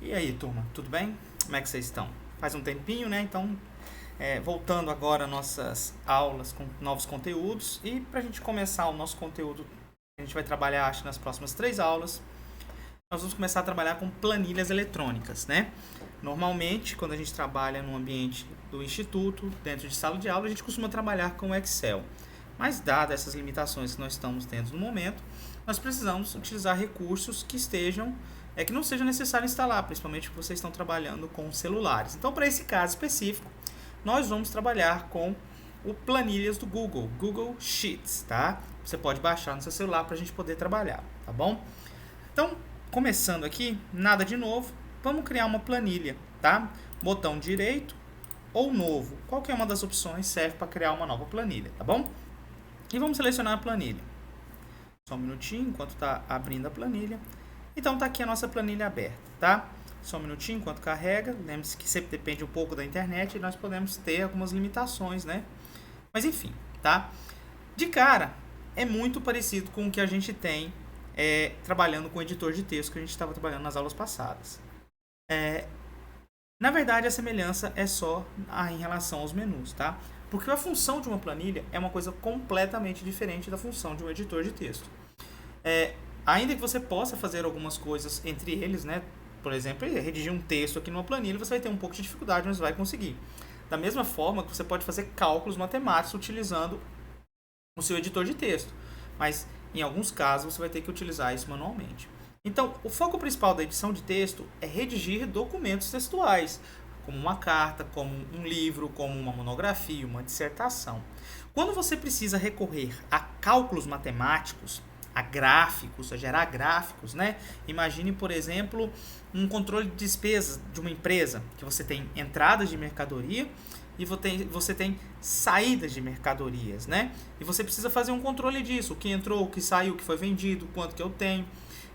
E aí, turma, tudo bem? Como é que vocês estão? Faz um tempinho, né? Então, voltando agora nossas aulas com novos conteúdos. E para a gente começar o nosso conteúdo, a gente vai trabalhar, acho, nas próximas 3 aulas. Nós vamos começar a trabalhar com planilhas eletrônicas, né? Normalmente, quando a gente trabalha no ambiente do instituto, dentro de sala de aula, a gente costuma trabalhar com Excel. Mas, dadas essas limitações que nós estamos tendo no momento, nós precisamos utilizar recursos que que não seja necessário instalar, principalmente porque vocês estão trabalhando com celulares. Então, para esse caso específico, nós vamos trabalhar com o planilhas do Google Sheets, tá? Você pode baixar no seu celular para a gente poder trabalhar, tá bom? Então, começando aqui, nada de novo, vamos criar uma planilha, tá? Botão direito ou novo, qualquer uma das opções serve para criar uma nova planilha, tá bom? E vamos selecionar a planilha. Só um minutinho enquanto está abrindo a planilha. Então tá aqui a nossa planilha aberta, tá? Só um minutinho enquanto carrega. Lembre-se que sempre depende um pouco da internet e nós podemos ter algumas limitações, né? Mas enfim, tá? De cara, é muito parecido com o que a gente tem trabalhando com o editor de texto que a gente estava trabalhando nas aulas passadas. Na verdade, a semelhança é só em relação aos menus, tá? Porque a função de uma planilha é uma coisa completamente diferente da função de um editor de texto. Ainda que você possa fazer algumas coisas entre eles, né? Por exemplo, redigir um texto aqui numa planilha, você vai ter um pouco de dificuldade, mas vai conseguir. Da mesma forma que você pode fazer cálculos matemáticos utilizando o seu editor de texto. Mas, em alguns casos, você vai ter que utilizar isso manualmente. Então, o foco principal da edição de texto é redigir documentos textuais, como uma carta, como um livro, como uma monografia, uma dissertação. Quando você precisa recorrer a cálculos matemáticos, a gráficos, a gerar gráficos, né? Imagine, por exemplo, um controle de despesas de uma empresa, que você tem entradas de mercadoria e você tem saídas de mercadorias, né? E você precisa fazer um controle disso, o que entrou, o que saiu, o que foi vendido, quanto que eu tenho.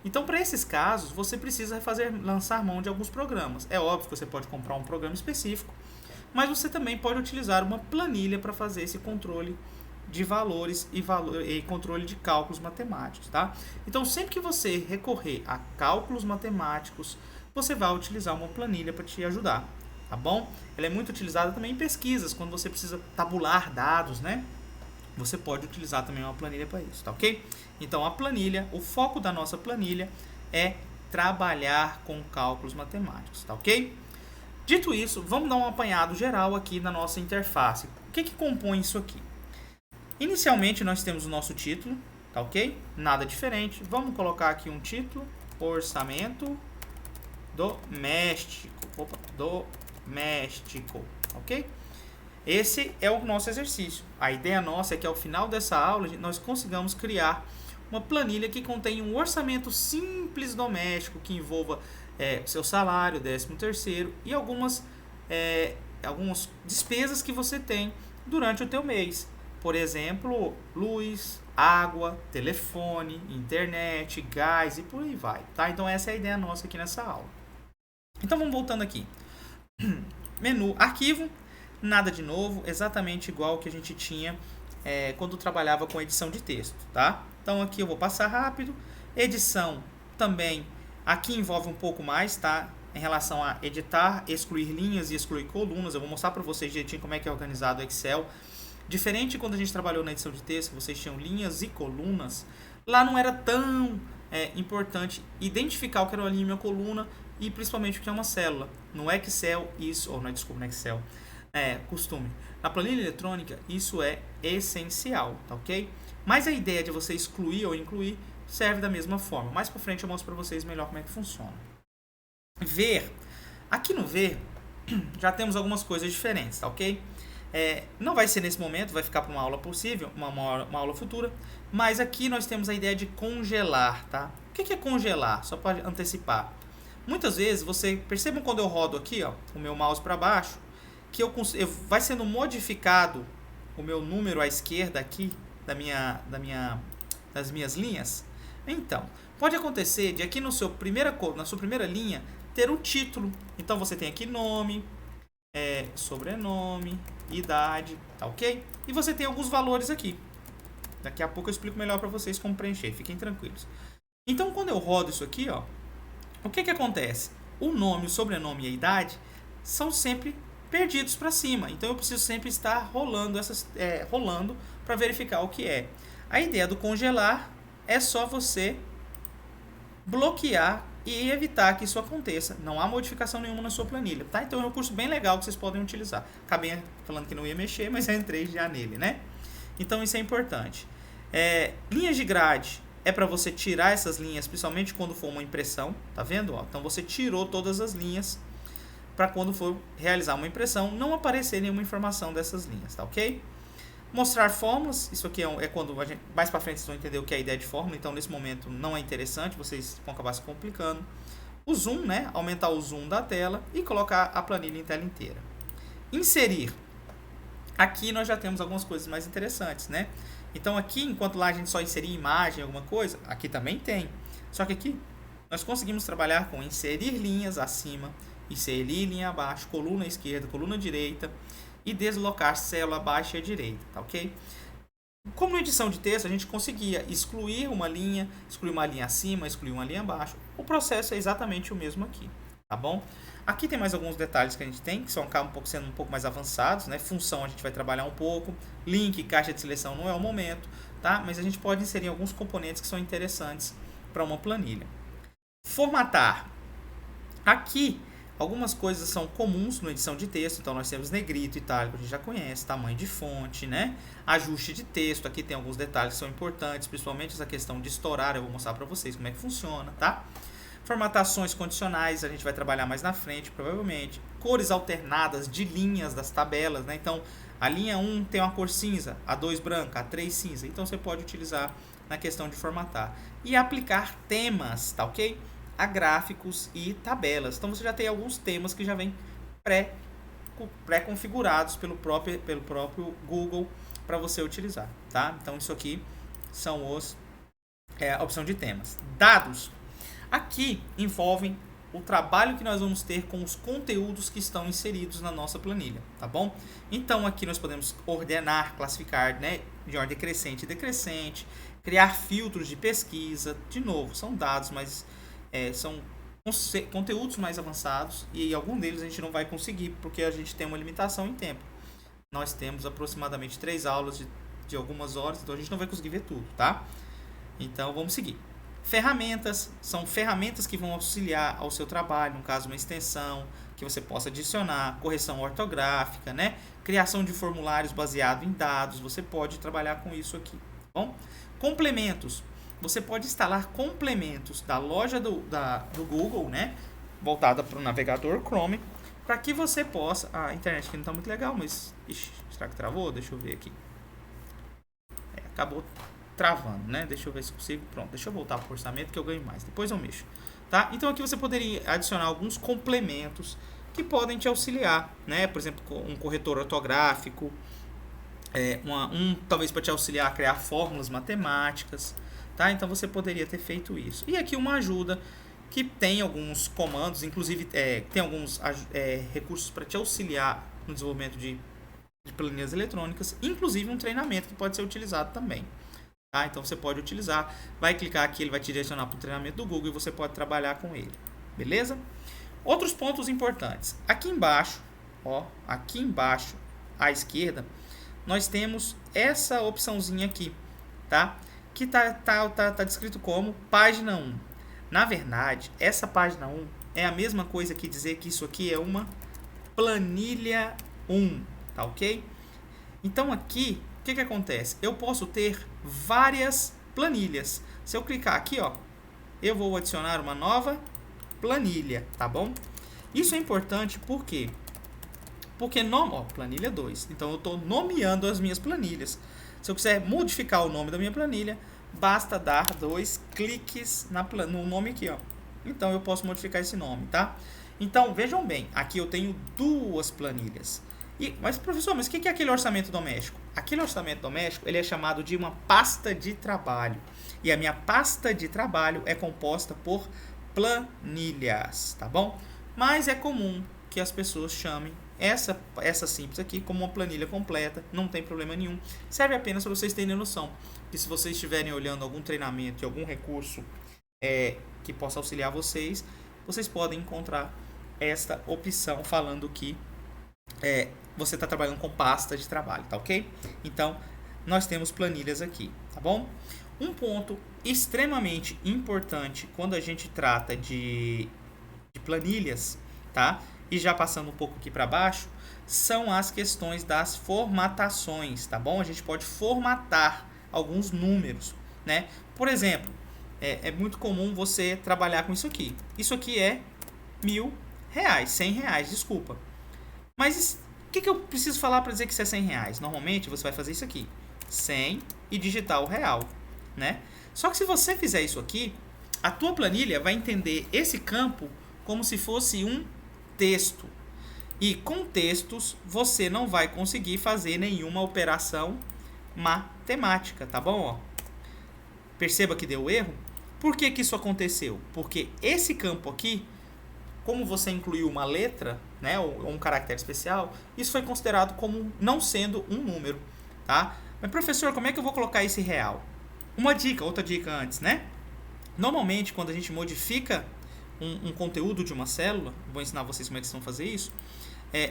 Então, para esses casos, você precisa lançar mão de alguns programas. É óbvio que você pode comprar um programa específico, mas você também pode utilizar uma planilha para fazer esse controle de valores e controle de cálculos matemáticos, tá? Então, sempre que você recorrer a cálculos matemáticos, você vai utilizar uma planilha para te ajudar, tá bom? Ela é muito utilizada também em pesquisas, quando você precisa tabular dados, né? Você pode utilizar também uma planilha para isso, tá ok? Então, a planilha, o foco da nossa planilha é trabalhar com cálculos matemáticos, tá ok? Dito isso, vamos dar um apanhado geral aqui na nossa interface. O que compõe isso aqui? Inicialmente, nós temos o nosso título, tá ok? Nada diferente. Vamos colocar aqui um título, orçamento doméstico, ok? Esse é o nosso exercício. A ideia nossa é que ao final dessa aula nós consigamos criar uma planilha que contém um orçamento simples doméstico que envolva seu salário, 13º e algumas despesas que você tem durante o teu mês. Por exemplo, luz, água, telefone, internet, gás e por aí vai, tá? Então essa é a ideia nossa aqui nessa aula. Então vamos voltando aqui. Menu, arquivo, nada de novo, exatamente igual ao que a gente tinha quando trabalhava com edição de texto, tá? Então aqui eu vou passar rápido. Edição também, aqui envolve um pouco mais, tá? Em relação a editar, excluir linhas e excluir colunas. Eu vou mostrar para vocês direitinho como é que é organizado o Excel. Diferente quando a gente trabalhou na edição de texto, vocês tinham linhas e colunas, lá não era tão importante identificar o que era uma linha e uma coluna e principalmente o que é uma célula. No Excel, no Excel, costume. Na planilha eletrônica, isso é essencial, tá ok? Mas a ideia de você excluir ou incluir serve da mesma forma. Mais pra frente eu mostro pra vocês melhor como é que funciona. Ver. Aqui no ver, já temos algumas coisas diferentes, tá ok? Não vai ser nesse momento, vai ficar para uma aula possível, uma aula futura, mas aqui nós temos a ideia de congelar, tá? O que é congelar? Só para antecipar. Muitas vezes, percebam quando eu rodo aqui, ó, o meu mouse para baixo, que vai sendo modificado o meu número à esquerda aqui, das minhas linhas. Então, pode acontecer de aqui na sua primeira linha, ter o título. Então, você tem aqui nome, sobrenome, idade, tá ok? E você tem alguns valores aqui. Daqui a pouco eu explico melhor para vocês como preencher, fiquem tranquilos. Então, quando eu rodo isso aqui, ó, o que acontece? o nome, o sobrenome e a idade são sempre perdidos para cima. Então eu preciso sempre estar rolando para verificar o que é. A ideia do congelar é só você bloquear e evitar que isso aconteça. Não há modificação nenhuma na sua planilha, tá? Então é um recurso bem legal que vocês podem utilizar. Acabei falando que não ia mexer, mas eu entrei já nele, né? Então isso é importante. Linhas de grade é para você tirar essas linhas, principalmente quando for uma impressão, tá vendo? Ó, então você tirou todas as linhas para quando for realizar uma impressão não aparecer nenhuma informação dessas linhas, tá ok? Mostrar fórmulas, isso aqui é quando mais para frente vocês vão entender o que é a ideia de fórmula, então nesse momento não é interessante, vocês vão acabar se complicando. O zoom, né? Aumentar o zoom da tela e colocar a planilha em tela inteira. Inserir. Aqui nós já temos algumas coisas mais interessantes, né? Então aqui, enquanto lá a gente só inserir imagem, alguma coisa, aqui também tem. Só que aqui nós conseguimos trabalhar com inserir linhas acima, inserir linha abaixo, coluna esquerda, coluna direita e deslocar célula abaixo e à direita, tá ok? Como na edição de texto a gente conseguia excluir uma linha acima, excluir uma linha abaixo, o processo é exatamente o mesmo aqui, tá bom? Aqui tem mais alguns detalhes que a gente tem, que acabam sendo um pouco mais avançados, né? Função a gente vai trabalhar um pouco, link, caixa de seleção não é o momento, tá? Mas a gente pode inserir alguns componentes que são interessantes para uma planilha. Formatar. Aqui, algumas coisas são comuns na edição de texto, então nós temos negrito, itálico, a gente já conhece, tamanho de fonte, né? Ajuste de texto, aqui tem alguns detalhes que são importantes, principalmente essa questão de estourar, eu vou mostrar para vocês como é que funciona, tá? Formatações condicionais, a gente vai trabalhar mais na frente, provavelmente. Cores alternadas de linhas das tabelas, né? Então, a linha 1 tem uma cor cinza, a 2 branca, a 3 cinza. Então, você pode utilizar na questão de formatar. E aplicar temas, tá ok? A gráficos e tabelas. Então, você já tem alguns temas que já vêm pré-configurados pelo próprio Google para você utilizar, tá? Então, isso aqui são a opção de temas. Dados. Aqui envolvem o trabalho que nós vamos ter com os conteúdos que estão inseridos na nossa planilha, tá bom? Então aqui nós podemos ordenar, classificar, né, de ordem crescente e decrescente, criar filtros de pesquisa, de novo, são dados, mas são conteúdos mais avançados e algum deles a gente não vai conseguir porque a gente tem uma limitação em tempo. Nós temos aproximadamente 3 aulas de algumas horas, então a gente não vai conseguir ver tudo, tá? Então vamos seguir. Ferramentas, são ferramentas que vão auxiliar ao seu trabalho, no caso uma extensão que você possa adicionar, correção ortográfica, né? Criação de formulários baseado em dados, você pode trabalhar com isso aqui, tá bom? Complementos, você pode instalar complementos da loja do Google, né? Voltada para o navegador Chrome, para que você possa... A internet aqui não está muito legal, mas... Ixi, será que travou? Deixa eu ver aqui. Acabou travando, né? Deixa eu ver se consigo. Pronto, deixa eu voltar para o orçamento que eu ganho mais. Depois eu mexo, tá? Então aqui você poderia adicionar alguns complementos que podem te auxiliar, né? Por exemplo, um corretor ortográfico, talvez para te auxiliar a criar fórmulas matemáticas, tá? Então você poderia ter feito isso. E aqui uma ajuda que tem alguns comandos, inclusive tem alguns recursos para te auxiliar no desenvolvimento de planilhas eletrônicas, inclusive um treinamento que pode ser utilizado também. Tá? Então você pode utilizar, vai clicar aqui, ele vai te direcionar para o treinamento do Google e você pode trabalhar com ele, beleza? Outros pontos importantes, aqui embaixo à esquerda, nós temos essa opçãozinha aqui, tá? Que tá descrito como página 1. Na verdade, essa página 1 é a mesma coisa que dizer que isso aqui é uma planilha 1, tá ok? Então aqui, o que acontece? Eu posso ter várias planilhas. Se eu clicar aqui, ó, eu vou adicionar uma nova planilha, tá bom? Isso é importante por quê? Porque planilha 2. Então eu estou nomeando as minhas planilhas. Se eu quiser modificar o nome da minha planilha, basta dar 2 cliques no nome aqui, ó. Então eu posso modificar esse nome, tá? Então vejam bem, aqui eu tenho 2 planilhas. Mas professor, mas o que é aquele orçamento doméstico? Aquele orçamento doméstico ele é chamado de uma pasta de trabalho. E a minha pasta de trabalho é composta por planilhas, tá bom? Mas é comum que as pessoas chamem essa simples aqui como uma planilha completa, não tem problema nenhum. Serve apenas para vocês terem noção que se vocês estiverem olhando algum treinamento e algum recurso que possa auxiliar vocês, vocês podem encontrar esta opção falando que você está trabalhando com pasta de trabalho, tá ok? Então, nós temos planilhas aqui, tá bom? Um ponto extremamente importante quando a gente trata de planilhas, tá? E já passando um pouco aqui para baixo, são as questões das formatações, tá bom? A gente pode formatar alguns números, né? Por exemplo, é muito comum você trabalhar com isso aqui. Isso aqui é R$1.000, R$100, desculpa. Mas o que eu preciso falar para dizer que isso é R$100? Normalmente você vai fazer isso aqui, 100 e digitar o real, né? Só que se você fizer isso aqui, a tua planilha vai entender esse campo como se fosse um texto. E com textos você não vai conseguir fazer nenhuma operação matemática, tá bom? Ó, perceba que deu erro. Por que isso aconteceu? Porque esse campo aqui, como você incluiu uma letra, né, ou um caractere especial, isso foi considerado como não sendo um número, tá? Mas professor, como é que eu vou colocar esse real? Outra dica antes, né? Normalmente, quando a gente modifica um conteúdo de uma célula, vou ensinar vocês como é que vocês vão fazer isso.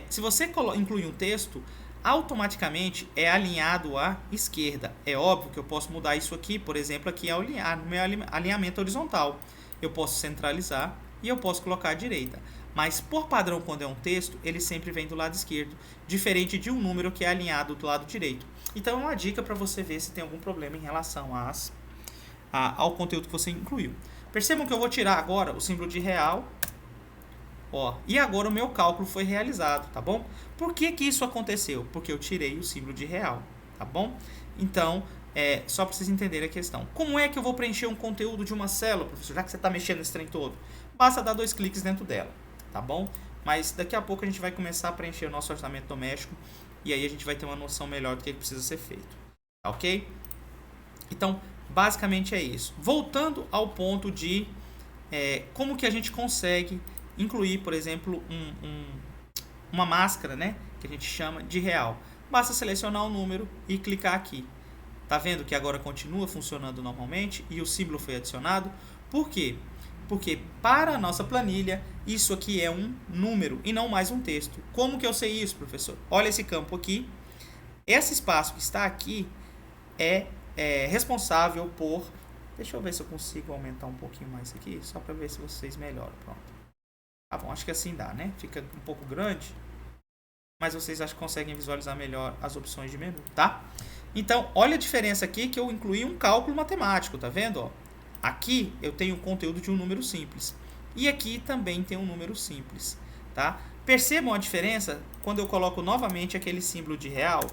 Se você incluir um texto, automaticamente é alinhado à esquerda. É óbvio que eu posso mudar isso aqui, por exemplo, aqui é o meu alinhamento horizontal. Eu posso centralizar e eu posso colocar à direita. Mas, por padrão, quando é um texto, ele sempre vem do lado esquerdo, diferente de um número que é alinhado do lado direito. Então, é uma dica para você ver se tem algum problema em relação ao conteúdo que você incluiu. Percebam que eu vou tirar agora o símbolo de real. Ó, e agora o meu cálculo foi realizado, tá bom? Por que isso aconteceu? Porque eu tirei o símbolo de real, tá bom? Então, só para vocês entenderem a questão. Como é que eu vou preencher um conteúdo de uma célula, professor? Já que você está mexendo nesse trem todo, basta dar 2 cliques dentro dela, tá bom? Mas daqui a pouco a gente vai começar a preencher o nosso orçamento doméstico e aí a gente vai ter uma noção melhor do que precisa ser feito, tá ok? Então, basicamente é isso. Voltando ao ponto de como que a gente consegue incluir, por exemplo, uma máscara, né, que a gente chama de real. Basta selecionar o número e clicar aqui. Tá vendo que agora continua funcionando normalmente e o símbolo foi adicionado? Por quê? Porque para a nossa planilha, isso aqui é um número e não mais um texto. Como que eu sei isso, professor? Olha esse campo aqui. Esse espaço que está aqui é responsável por... Deixa eu ver se eu consigo aumentar um pouquinho mais aqui, só para ver se vocês melhoram. Pronto. Ah, bom, acho que assim dá, né? Fica um pouco grande, mas vocês acho que conseguem visualizar melhor as opções de menu, tá? Então, olha a diferença aqui que eu incluí um cálculo matemático, tá vendo? Ó? Aqui eu tenho o conteúdo de um número simples. E aqui também tem um número simples, tá? Percebam a diferença quando eu coloco novamente aquele símbolo de real.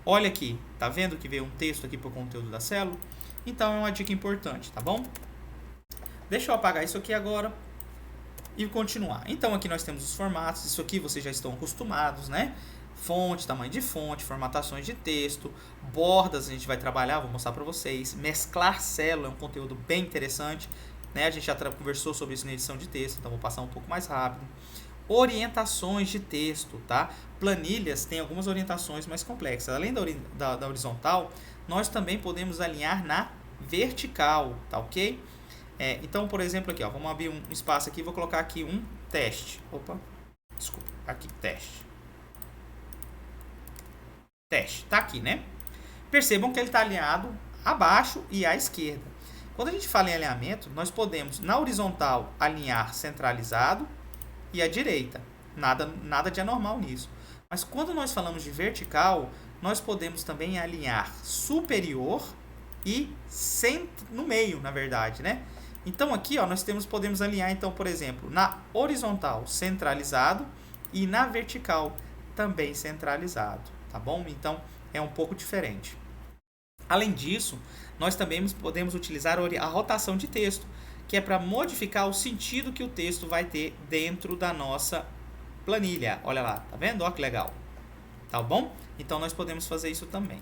Olha aqui, tá vendo que veio um texto aqui para o conteúdo da célula? Então é uma dica importante, tá bom? Deixa eu apagar isso aqui agora e continuar. Então aqui nós temos os formatos, isso aqui vocês já estão acostumados, né? Fonte, tamanho de fonte, formatações de texto, bordas a gente vai trabalhar, vou mostrar para vocês. Mesclar célula é um conteúdo bem interessante, né? A gente já conversou sobre isso na edição de texto, então vou passar um pouco mais rápido. Orientações de texto, tá? Planilhas têm algumas orientações mais complexas. Além da horizontal, nós também podemos alinhar na vertical, tá ok? Então, por exemplo, aqui, ó, vamos abrir um espaço aqui, vou colocar aqui um teste. Opa, desculpa, aqui, teste. Teste, tá aqui, né? Percebam que ele está alinhado abaixo e à esquerda. Quando a gente fala em alinhamento, nós podemos, na horizontal, alinhar centralizado e à direita. Nada de anormal nisso. Mas quando nós falamos de vertical, nós podemos também alinhar superior e no meio, na verdade, né? Então aqui, ó, podemos alinhar, então, por exemplo, na horizontal centralizado e na vertical também centralizado, tá bom? Então é um pouco diferente. Além disso, nós também podemos utilizar a rotação de texto, que é para modificar o sentido que o texto vai ter dentro da nossa planilha. Olha lá, tá vendo? Olha que legal. Tá bom? Então nós podemos fazer isso também.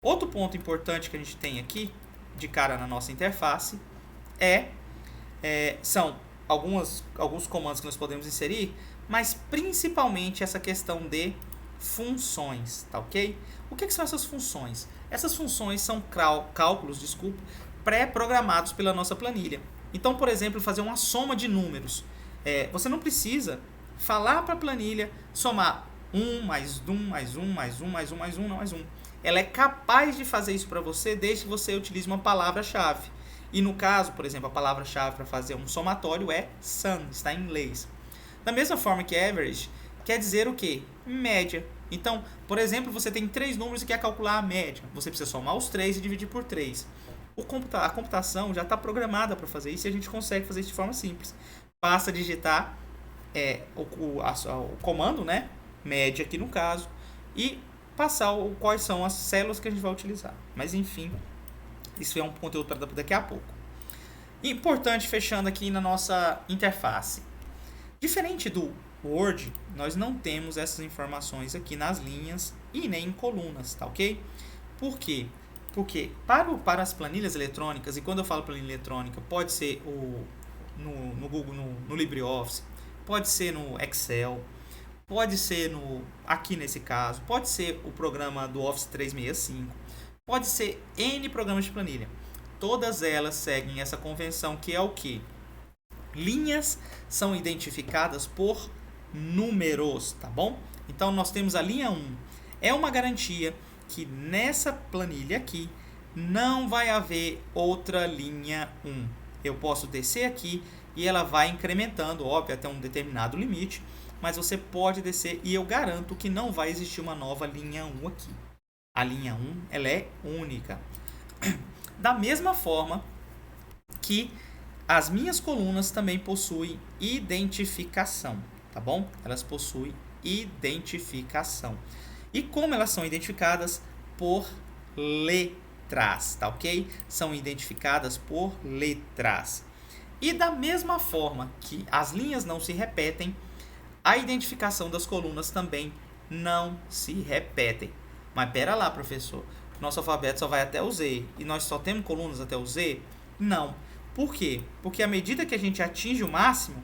Outro ponto importante que a gente tem aqui, de cara na nossa interface, são alguns comandos que nós podemos inserir, mas principalmente essa questão de funções, tá ok? O que são essas funções? Essas funções são cálculos, pré-programados pela nossa planilha. Então, por exemplo, fazer uma soma de números. Você não precisa falar para a planilha somar 1 mais 1 mais 1 mais 1 mais 1 mais 1 mais 1. Ela é capaz de fazer isso para você desde que você utilize uma palavra-chave. E no caso, por exemplo, a palavra-chave para fazer um somatório é sum, está em inglês. Da mesma forma que average, quer dizer o quê? Média. Então, por exemplo, você tem 3 números e quer calcular a média. Você precisa somar os 3 e dividir por 3. A computação já está programada para fazer isso e a gente consegue fazer isso de forma simples. Basta digitar o comando, né? Média aqui no caso, e passar quais são as células que a gente vai utilizar. Mas enfim, isso é um conteúdo para daqui a pouco. Importante, fechando aqui na nossa interface. Diferente do Word, nós não temos essas informações aqui nas linhas e nem em colunas, tá ok? Por quê? Porque para as planilhas eletrônicas, e quando eu falo planilha eletrônica, pode ser no Google, no LibreOffice, pode ser no Excel, pode ser aqui nesse caso, pode ser o programa do Office 365, pode ser N programas de planilha. Todas elas seguem essa convenção, que é o quê? Linhas são identificadas por números, tá bom? Então nós temos a linha 1. É uma garantia que nessa planilha aqui não vai haver outra linha 1. Eu posso descer aqui e ela vai incrementando, óbvio, até um determinado limite, mas você pode descer e eu garanto que não vai existir uma nova linha 1 aqui. A linha 1, ela é única. Da mesma forma que as minhas colunas também possuem identificação, tá bom? Elas possuem identificação. E como elas são identificadas? Por letras, tá ok? São identificadas por letras. E da mesma forma que as linhas não se repetem, a identificação das colunas também não se repetem. Mas pera lá, professor, nosso alfabeto só vai até o Z e nós só temos colunas até o Z? Não. Por quê? Porque à medida que a gente atinge o máximo,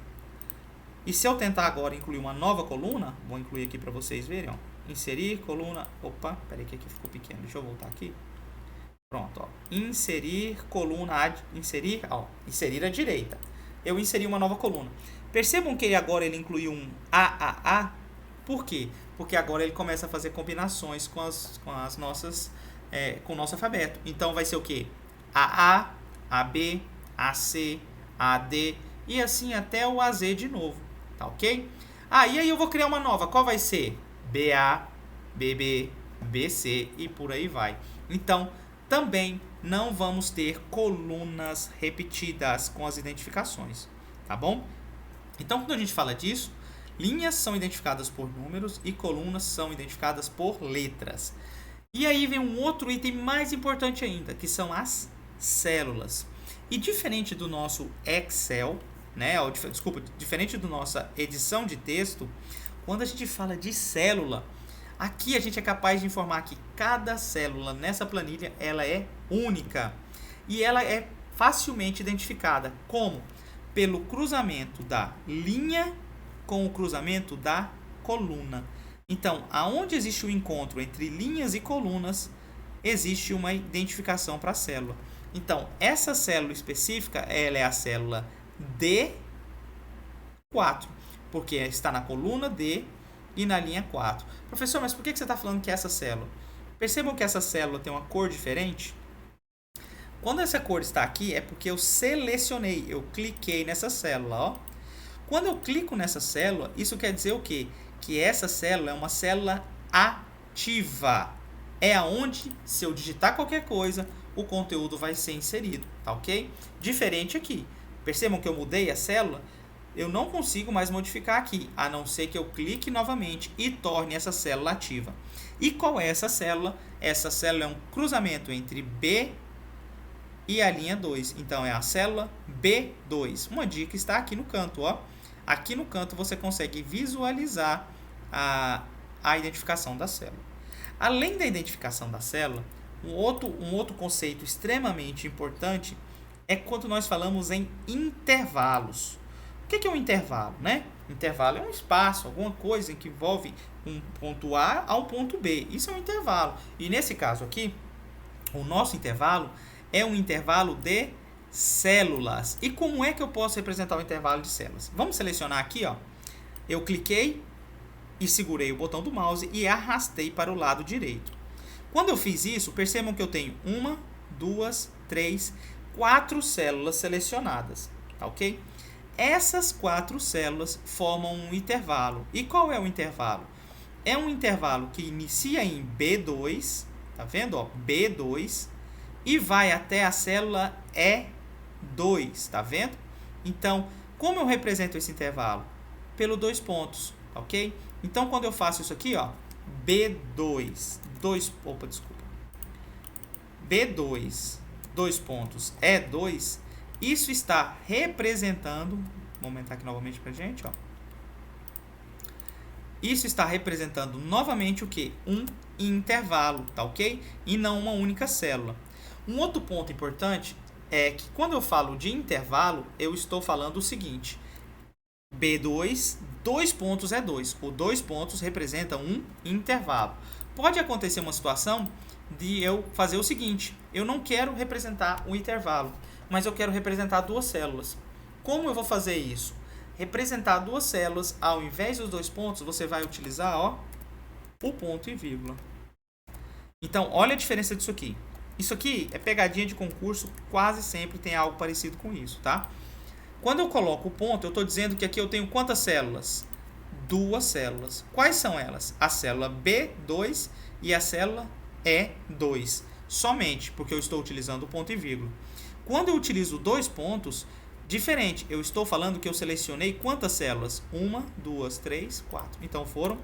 e se eu tentar agora incluir uma nova coluna, vou incluir aqui para vocês verem, ó, inserir coluna, opa, peraí que aqui ficou pequeno, deixa eu voltar aqui. Pronto, ó, inserir coluna, inserir à direita. Eu inseri uma nova coluna. Percebam que agora ele incluiu um AAA. Por quê? Porque agora ele começa a fazer combinações com as nossas, com o nosso alfabeto. Então vai ser o quê? AA, AB, AC, AD e assim até o AZ de novo, tá ok? E aí eu vou criar uma nova. Qual vai ser? BA, BB, BC e por aí vai. Então, também não vamos ter colunas repetidas com as identificações, tá bom? Então, quando a gente fala disso, linhas são identificadas por números e colunas são identificadas por letras. E aí vem um outro item mais importante ainda, que são as células. E diferente do nosso Excel, né, diferente da nossa edição de texto, quando a gente fala de célula, aqui a gente é capaz de informar que cada célula nessa planilha ela é única e ela é facilmente identificada. Como? Pelo cruzamento da linha com o cruzamento da coluna. Então, aonde existe o encontro entre linhas e colunas, existe uma identificação para a célula. Então, essa célula específica, ela é a célula D4, porque está na coluna D e na linha 4. Professor, mas por que você está falando que é essa célula? Percebam que essa célula tem uma cor diferente? Quando essa cor está aqui, é porque eu selecionei, eu cliquei nessa célula, ó. Quando eu clico nessa célula, isso quer dizer o quê? Que essa célula é uma célula ativa. É aonde, se eu digitar qualquer coisa, o conteúdo vai ser inserido, tá ok? Diferente aqui. Percebam que eu mudei a célula? Eu não consigo mais modificar aqui, a não ser que eu clique novamente e torne essa célula ativa. E qual é essa célula? Essa célula é um cruzamento entre B e a linha 2. Então, é a célula B2. Uma dica está aqui no canto, ó. Aqui no canto você consegue visualizar a identificação da célula. Além da identificação da célula, um outro conceito extremamente importante é quando nós falamos em intervalos. O que é um intervalo, né? Intervalo é um espaço, alguma coisa que envolve um ponto A ao ponto B. Isso é um intervalo. E nesse caso aqui, o nosso intervalo é um intervalo de células. E como é que eu posso representar o intervalo de células? Vamos selecionar aqui, ó. Eu cliquei e segurei o botão do mouse e arrastei para o lado direito. Quando eu fiz isso, percebam que eu tenho 1, 2, 3, 4 células selecionadas, tá ok? Essas 4 células formam um intervalo. E qual é o intervalo? É um intervalo que inicia em B2, tá vendo? Ó, B2, e vai até a célula E2, tá vendo? Então, como eu represento esse intervalo? Pelo 2 pontos, ok? Então, quando eu faço isso aqui, ó, B2, B2, 2 pontos, E2, isso está representando, vou aumentar aqui novamente pra gente, ó. Isso está representando novamente o que? Um intervalo, tá ok? E não uma única célula. Um outro ponto importante é que quando eu falo de intervalo, eu estou falando o seguinte: B2, 2 pontos é 2. O 2 pontos representa um intervalo. Pode acontecer uma situação de eu fazer o seguinte: eu não quero representar um intervalo, mas eu quero representar 2 células. Como eu vou fazer isso? Representar 2 células, ao invés dos 2 pontos, você vai utilizar, ó, o ponto e vírgula. Então, olha a diferença disso aqui. Isso aqui é pegadinha de concurso, quase sempre tem algo parecido com isso, tá? Quando eu coloco o ponto, eu estou dizendo que aqui eu tenho quantas células? 2 células. Quais são elas? A célula B2 e a célula E2. Somente porque eu estou utilizando o ponto e vírgula. Quando eu utilizo 2 pontos, diferente, eu estou falando que eu selecionei quantas células? 1, 2, 3, 4. Então foram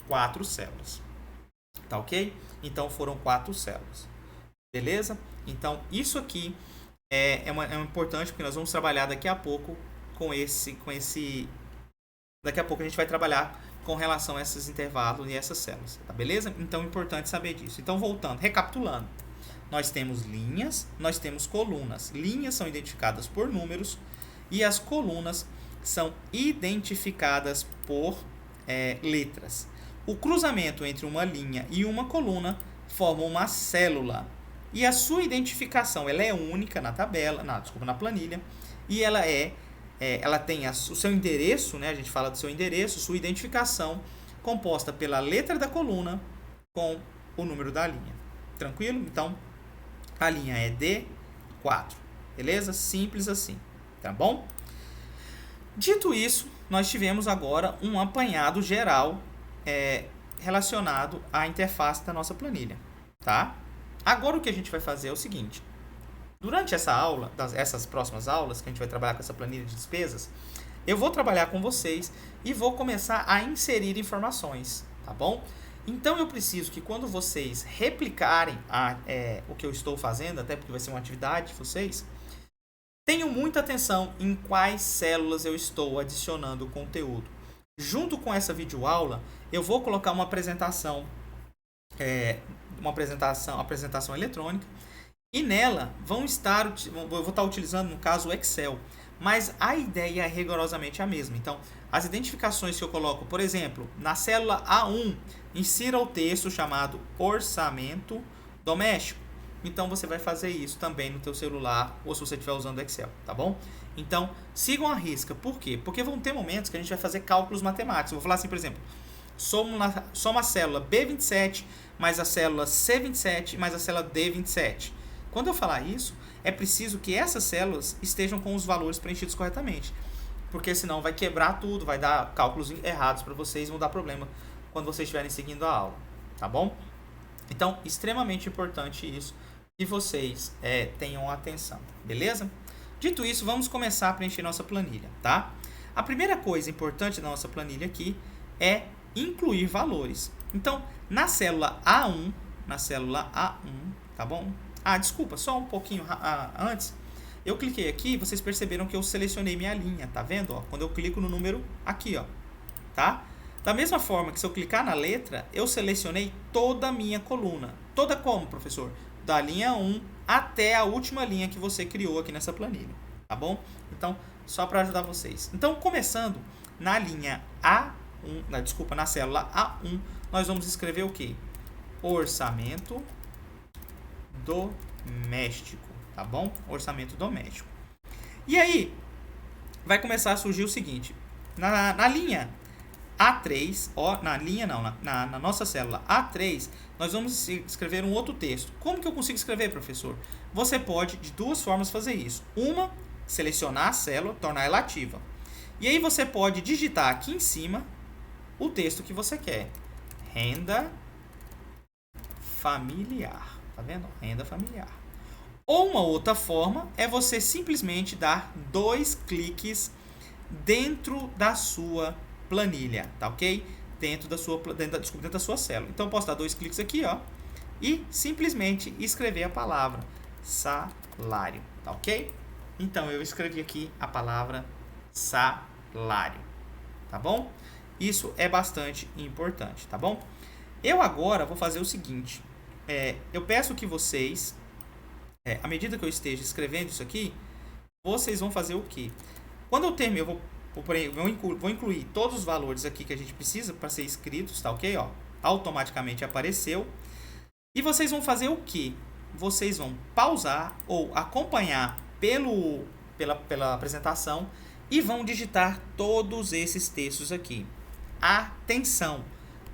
4 células. Tá ok? Então foram 4 células. Beleza? Então isso aqui é importante, porque nós vamos trabalhar daqui a pouco com esse. Daqui a pouco a gente vai trabalhar com relação a esses intervalos e essas células. Tá beleza? Então é importante saber disso. Então voltando, recapitulando. Nós temos linhas, nós temos colunas. Linhas são identificadas por números e as colunas são identificadas por letras. O cruzamento entre uma linha e uma coluna forma uma célula. E a sua identificação ela é única na tabela, na planilha, e ela tem o seu endereço, né? A gente fala do seu endereço, sua identificação composta pela letra da coluna com o número da linha. Tranquilo? Então, a linha é D4, beleza? Simples assim, tá bom? Dito isso, nós tivemos agora um apanhado geral relacionado à interface da nossa planilha, tá? Agora o que a gente vai fazer é o seguinte: durante essa aula, essas próximas aulas, que a gente vai trabalhar com essa planilha de despesas, eu vou trabalhar com vocês e vou começar a inserir informações, tá bom? Então eu preciso que quando vocês replicarem o que eu estou fazendo, até porque vai ser uma atividade de vocês, tenham muita atenção em quais células eu estou adicionando o conteúdo. Junto com essa videoaula, eu vou colocar uma apresentação eletrônica, e nela eu vou estar utilizando, no caso, o Excel. Mas a ideia é rigorosamente a mesma. Então, as identificações que eu coloco, por exemplo, na célula A1, insira o texto chamado orçamento doméstico. Então, você vai fazer isso também no teu celular ou se você estiver usando o Excel, tá bom? Então, sigam a risca. Por quê? Porque vão ter momentos que a gente vai fazer cálculos matemáticos. Eu vou falar assim, por exemplo, soma a célula B27 mais a célula C27 mais a célula D27. Quando eu falar isso, é preciso que essas células estejam com os valores preenchidos corretamente, porque senão vai quebrar tudo, vai dar cálculos errados para vocês e vão dar problema quando vocês estiverem seguindo a aula, tá bom? Então, extremamente importante isso, que vocês tenham atenção, beleza? Dito isso, vamos começar a preencher nossa planilha, tá? A primeira coisa importante da nossa planilha aqui é incluir valores. Então, na célula A1, tá bom? Desculpa, só um pouquinho antes. Eu cliquei aqui, vocês perceberam que eu selecionei minha linha, tá vendo? Ó, quando eu clico no número aqui, ó, tá? Da mesma forma que se eu clicar na letra, eu selecionei toda a minha coluna. Toda como, professor? Da linha 1 até a última linha que você criou aqui nessa planilha, tá bom? Então, só para ajudar vocês. Então, começando na linha na célula A1, nós vamos escrever o quê? Orçamento doméstico, tá bom? Orçamento doméstico. E aí, vai começar a surgir o seguinte, na linha A3, na nossa célula A3, nós vamos escrever um outro texto. Como que eu consigo escrever, professor? Você pode, de duas formas, fazer isso. Uma, selecionar a célula, tornar ela ativa. E aí você pode digitar aqui em cima o texto que você quer. Renda familiar. Tá vendo? Renda familiar. Ou uma outra forma é você simplesmente dar 2 cliques dentro da sua planilha, tá ok? Dentro da sua célula. Então eu posso dar 2 cliques aqui, ó, e simplesmente escrever a palavra salário, tá ok? Então eu escrevi aqui a palavra salário, tá bom? Isso é bastante importante, tá bom? Eu agora vou fazer o seguinte, eu peço que vocês, à medida que eu esteja escrevendo isso aqui, vocês vão fazer o quê? Quando eu termino, vou incluir todos os valores aqui que a gente precisa para ser escritos, tá ok? Ó, automaticamente apareceu. E vocês vão fazer o quê? Vocês vão pausar ou acompanhar pela apresentação e vão digitar todos esses textos aqui. Atenção!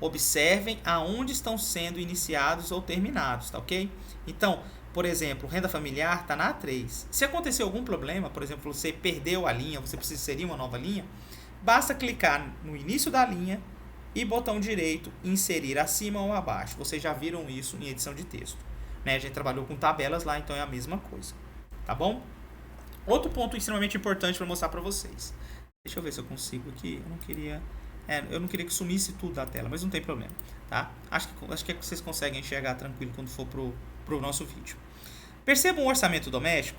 Observem aonde estão sendo iniciados ou terminados, tá ok? Então, por exemplo, renda familiar está na A3. Se acontecer algum problema, por exemplo, você perdeu a linha, você precisa inserir uma nova linha, basta clicar no início da linha e botão direito inserir acima ou abaixo. Vocês já viram isso em edição de texto, né? A gente trabalhou com tabelas lá, então é a mesma coisa, tá bom? Outro ponto extremamente importante para mostrar para vocês. Deixa eu ver se eu consigo aqui. Eu não queria que sumisse tudo da tela, mas não tem problema, tá? Acho que vocês conseguem enxergar tranquilo quando for pro nosso vídeo. Percebam o orçamento doméstico.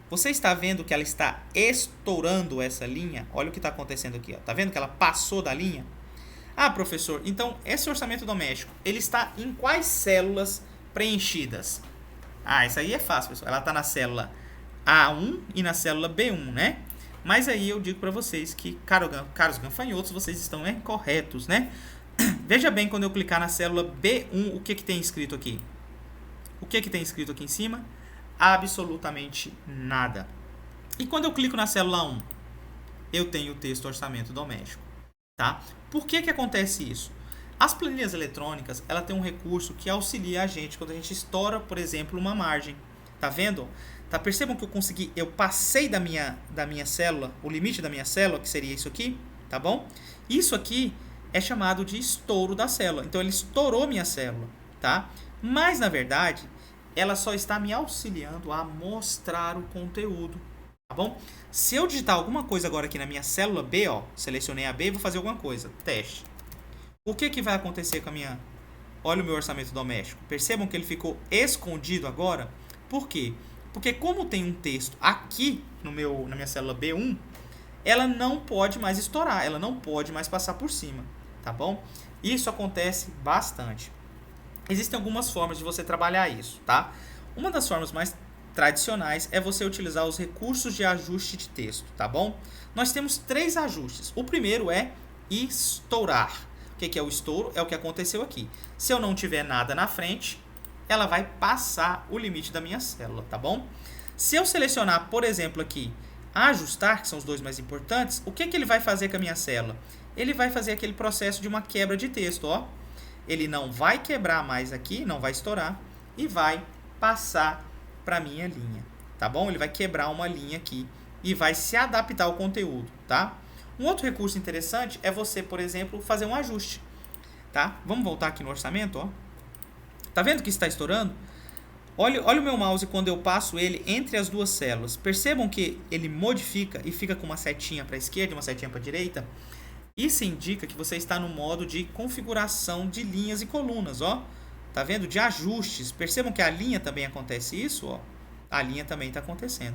Você está vendo que ela está estourando essa linha? Olha o que está acontecendo aqui. Ó. Tá vendo que ela passou da linha? Ah, professor, então esse orçamento doméstico, ele está em quais células preenchidas? Ah, isso aí é fácil, pessoal. Ela está na célula A1 e na célula B1, né? Mas aí eu digo para vocês que, caros gafanhotos, vocês estão corretos, né? Veja bem, quando eu clicar na célula B1, o que tem escrito aqui? O que tem escrito aqui em cima? Absolutamente nada. E quando eu clico na célula 1, eu tenho o texto orçamento doméstico, tá? Por que acontece isso? As planilhas eletrônicas, ela tem um recurso que auxilia a gente quando a gente estoura, por exemplo, uma margem. Tá vendo? Tá, percebam que eu passei da minha célula, o limite da minha célula, que seria isso aqui, tá bom? Isso aqui é chamado de estouro da célula. Então ele estourou minha célula, tá? Mas na verdade, ela só está me auxiliando a mostrar o conteúdo, tá bom? Se eu digitar alguma coisa agora aqui na minha célula B, ó, selecionei a B e vou fazer alguma coisa, teste. O que vai acontecer com a minha... Olha o meu orçamento doméstico. Percebam que ele ficou escondido agora. Por quê? Porque como tem um texto aqui na minha célula B1, ela não pode mais estourar, ela não pode mais passar por cima, tá bom? Isso acontece bastante. Existem algumas formas de você trabalhar isso, tá? Uma das formas mais tradicionais é você utilizar os recursos de ajuste de texto, tá bom? Nós temos 3 ajustes. O primeiro é estourar. O que é o estouro? É o que aconteceu aqui. Se eu não tiver nada na frente, ela vai passar o limite da minha célula, tá bom? Se eu selecionar, por exemplo, aqui, ajustar, que são os 2 mais importantes, o que ele vai fazer com a minha célula? Ele vai fazer aquele processo de uma quebra de texto, ó. Ele não vai quebrar mais aqui, não vai estourar, e vai passar para a minha linha, tá bom? Ele vai quebrar uma linha aqui e vai se adaptar ao conteúdo, tá? Um outro recurso interessante é você, por exemplo, fazer um ajuste, tá? Vamos voltar aqui no orçamento, ó. Tá vendo que está estourando? Olha o meu mouse quando eu passo ele entre as 2 células. Percebam que ele modifica e fica com uma setinha para a esquerda e uma setinha para a direita? Isso indica que você está no modo de configuração de linhas e colunas, ó. Tá vendo? De ajustes. Percebam que a linha também acontece isso, ó. A linha também está acontecendo.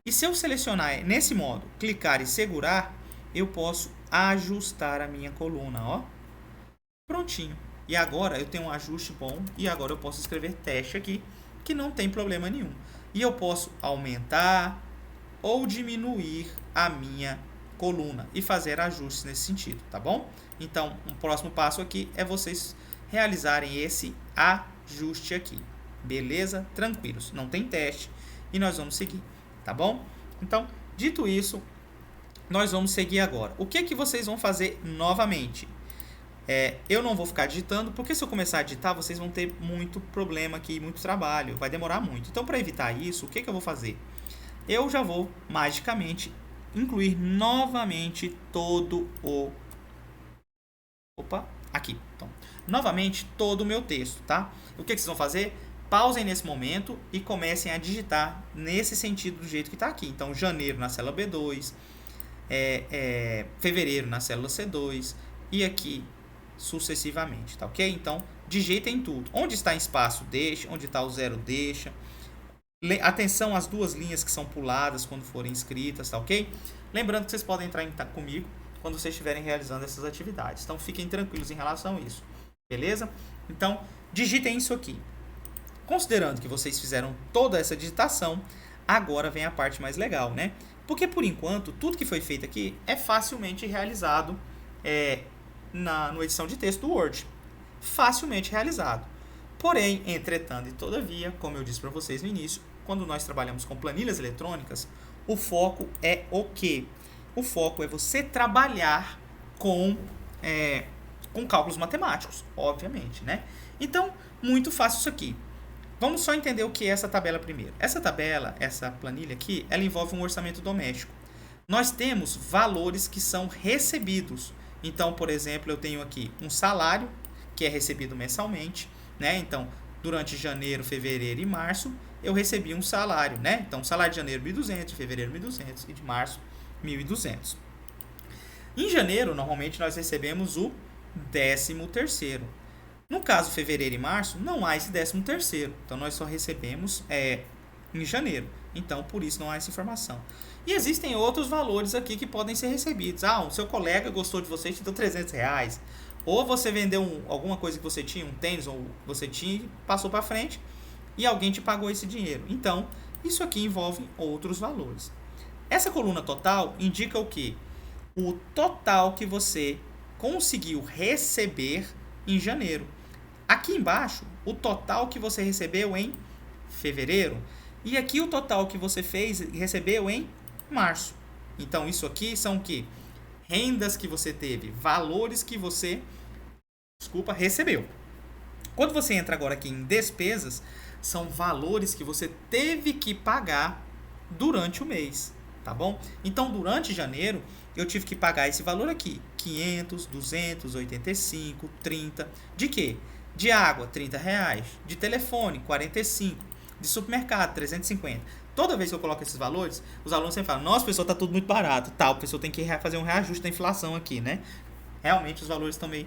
E se eu selecionar nesse modo, clicar e segurar, eu posso ajustar a minha coluna, ó. Prontinho. E agora eu tenho um ajuste bom e agora eu posso escrever teste aqui, que não tem problema nenhum. E eu posso aumentar ou diminuir a minha coluna e fazer ajustes nesse sentido, tá bom? Então, um próximo passo aqui é vocês realizarem esse ajuste aqui. Beleza? Tranquilos. Não tem teste e nós vamos seguir, tá bom? Então, dito isso, nós vamos seguir agora. O que vocês vão fazer novamente? Eu não vou ficar digitando, porque se eu começar a digitar, vocês vão ter muito problema aqui, muito trabalho, vai demorar muito. Então, para evitar isso, o que eu vou fazer? Eu já vou, magicamente, incluir novamente todo o... Opa, aqui. Então, novamente, todo o meu texto, tá? O que vocês vão fazer? Pausem nesse momento e comecem a digitar nesse sentido do jeito que está aqui. Então, janeiro na célula B2, fevereiro na célula C2 e aqui sucessivamente, tá ok? Então, digitem tudo. Onde está em espaço, deixa. Onde está o zero, deixa. Atenção às duas linhas que são puladas quando forem escritas, tá ok? Lembrando que vocês podem entrar comigo quando vocês estiverem realizando essas atividades. Então, fiquem tranquilos em relação a isso, beleza? Então, digitem isso aqui. Considerando que vocês fizeram toda essa digitação, agora vem a parte mais legal, né? Porque, por enquanto, tudo que foi feito aqui é facilmente realizado no edição de texto do Word. Facilmente realizado. Porém, entretanto e todavia, como eu disse para vocês no início, quando nós trabalhamos com planilhas eletrônicas, o foco é o quê? O foco é você trabalhar com cálculos matemáticos, obviamente, né? Então, muito fácil isso aqui. Vamos só entender o que é essa tabela primeiro. Essa planilha aqui, ela envolve um orçamento doméstico. Nós temos valores que são recebidos. Então, por exemplo, eu tenho aqui um salário que é recebido mensalmente, né? Então, durante janeiro, fevereiro e março, eu recebi um salário, né? Então, salário de janeiro, 1.200, de fevereiro, 1.200 e de março, 1.200. Em janeiro, normalmente, nós recebemos o 13º. No caso, fevereiro e março, não há esse 13º. Então, nós só recebemos em janeiro. Então, por isso não há essa informação. E existem outros valores aqui que podem ser recebidos. O seu colega gostou de você e te deu R$300. Ou você vendeu alguma coisa que você tinha, um tênis, ou você tinha, passou para frente e alguém te pagou esse dinheiro. Então, isso aqui envolve outros valores. Essa coluna total indica o quê? O total que você conseguiu receber em janeiro. Aqui embaixo, o total que você recebeu em fevereiro. E aqui o total que você recebeu em março. Então, isso aqui são o quê? Rendas que você teve, valores que você, recebeu. Quando você entra agora aqui em despesas, são valores que você teve que pagar durante o mês, tá bom? Então, durante janeiro, eu tive que pagar esse valor aqui, 500, 200, 85, 30. De quê? De água, R$30. De telefone, 45. De supermercado, 350. Toda vez que eu coloco esses valores, os alunos sempre falam, nossa, pessoal, tá tudo muito barato, tal, pessoal tem que fazer um reajuste da inflação aqui, né? Realmente os valores estão meio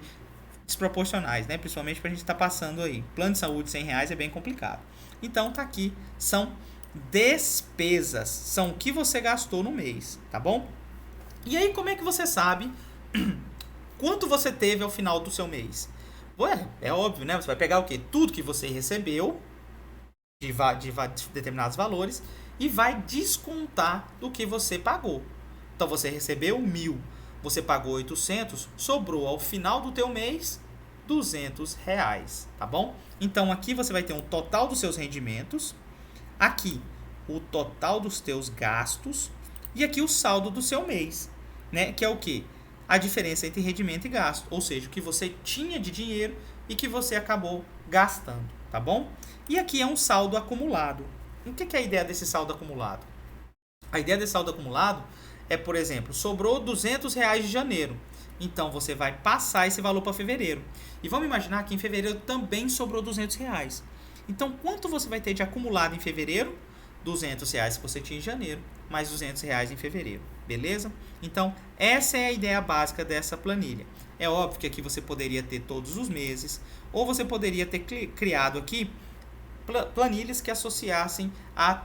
desproporcionais, né? Principalmente pra gente estar passando aí. Plano de saúde, R$100 é bem complicado. Então, tá aqui, são despesas, são o que você gastou no mês, tá bom? E aí, como é que você sabe quanto você teve ao final do seu mês? Ué, é óbvio, né? Você vai pegar o quê? Tudo que você recebeu de determinados valores e vai descontar do que você pagou. Então, você recebeu 1.000, você pagou 800, sobrou ao final do teu mês R$200, tá bom? Então, aqui você vai ter um total dos seus rendimentos, aqui o total dos teus gastos e aqui o saldo do seu mês, né? Que é o quê? A diferença entre rendimento e gasto, ou seja, o que você tinha de dinheiro e que você acabou gastando, tá bom? E aqui é um saldo acumulado. O que é a ideia desse saldo acumulado? A ideia desse saldo acumulado é, por exemplo, sobrou R$200 de janeiro. Então, você vai passar esse valor para fevereiro. E vamos imaginar que em fevereiro também sobrou R$200. Então, quanto você vai ter de acumulado em fevereiro? R$200 que você tinha em janeiro, mais R$200 em fevereiro. Beleza? Então, essa é a ideia básica dessa planilha. É óbvio que aqui você poderia ter todos os meses, ou você poderia ter criado aqui planilhas que associassem a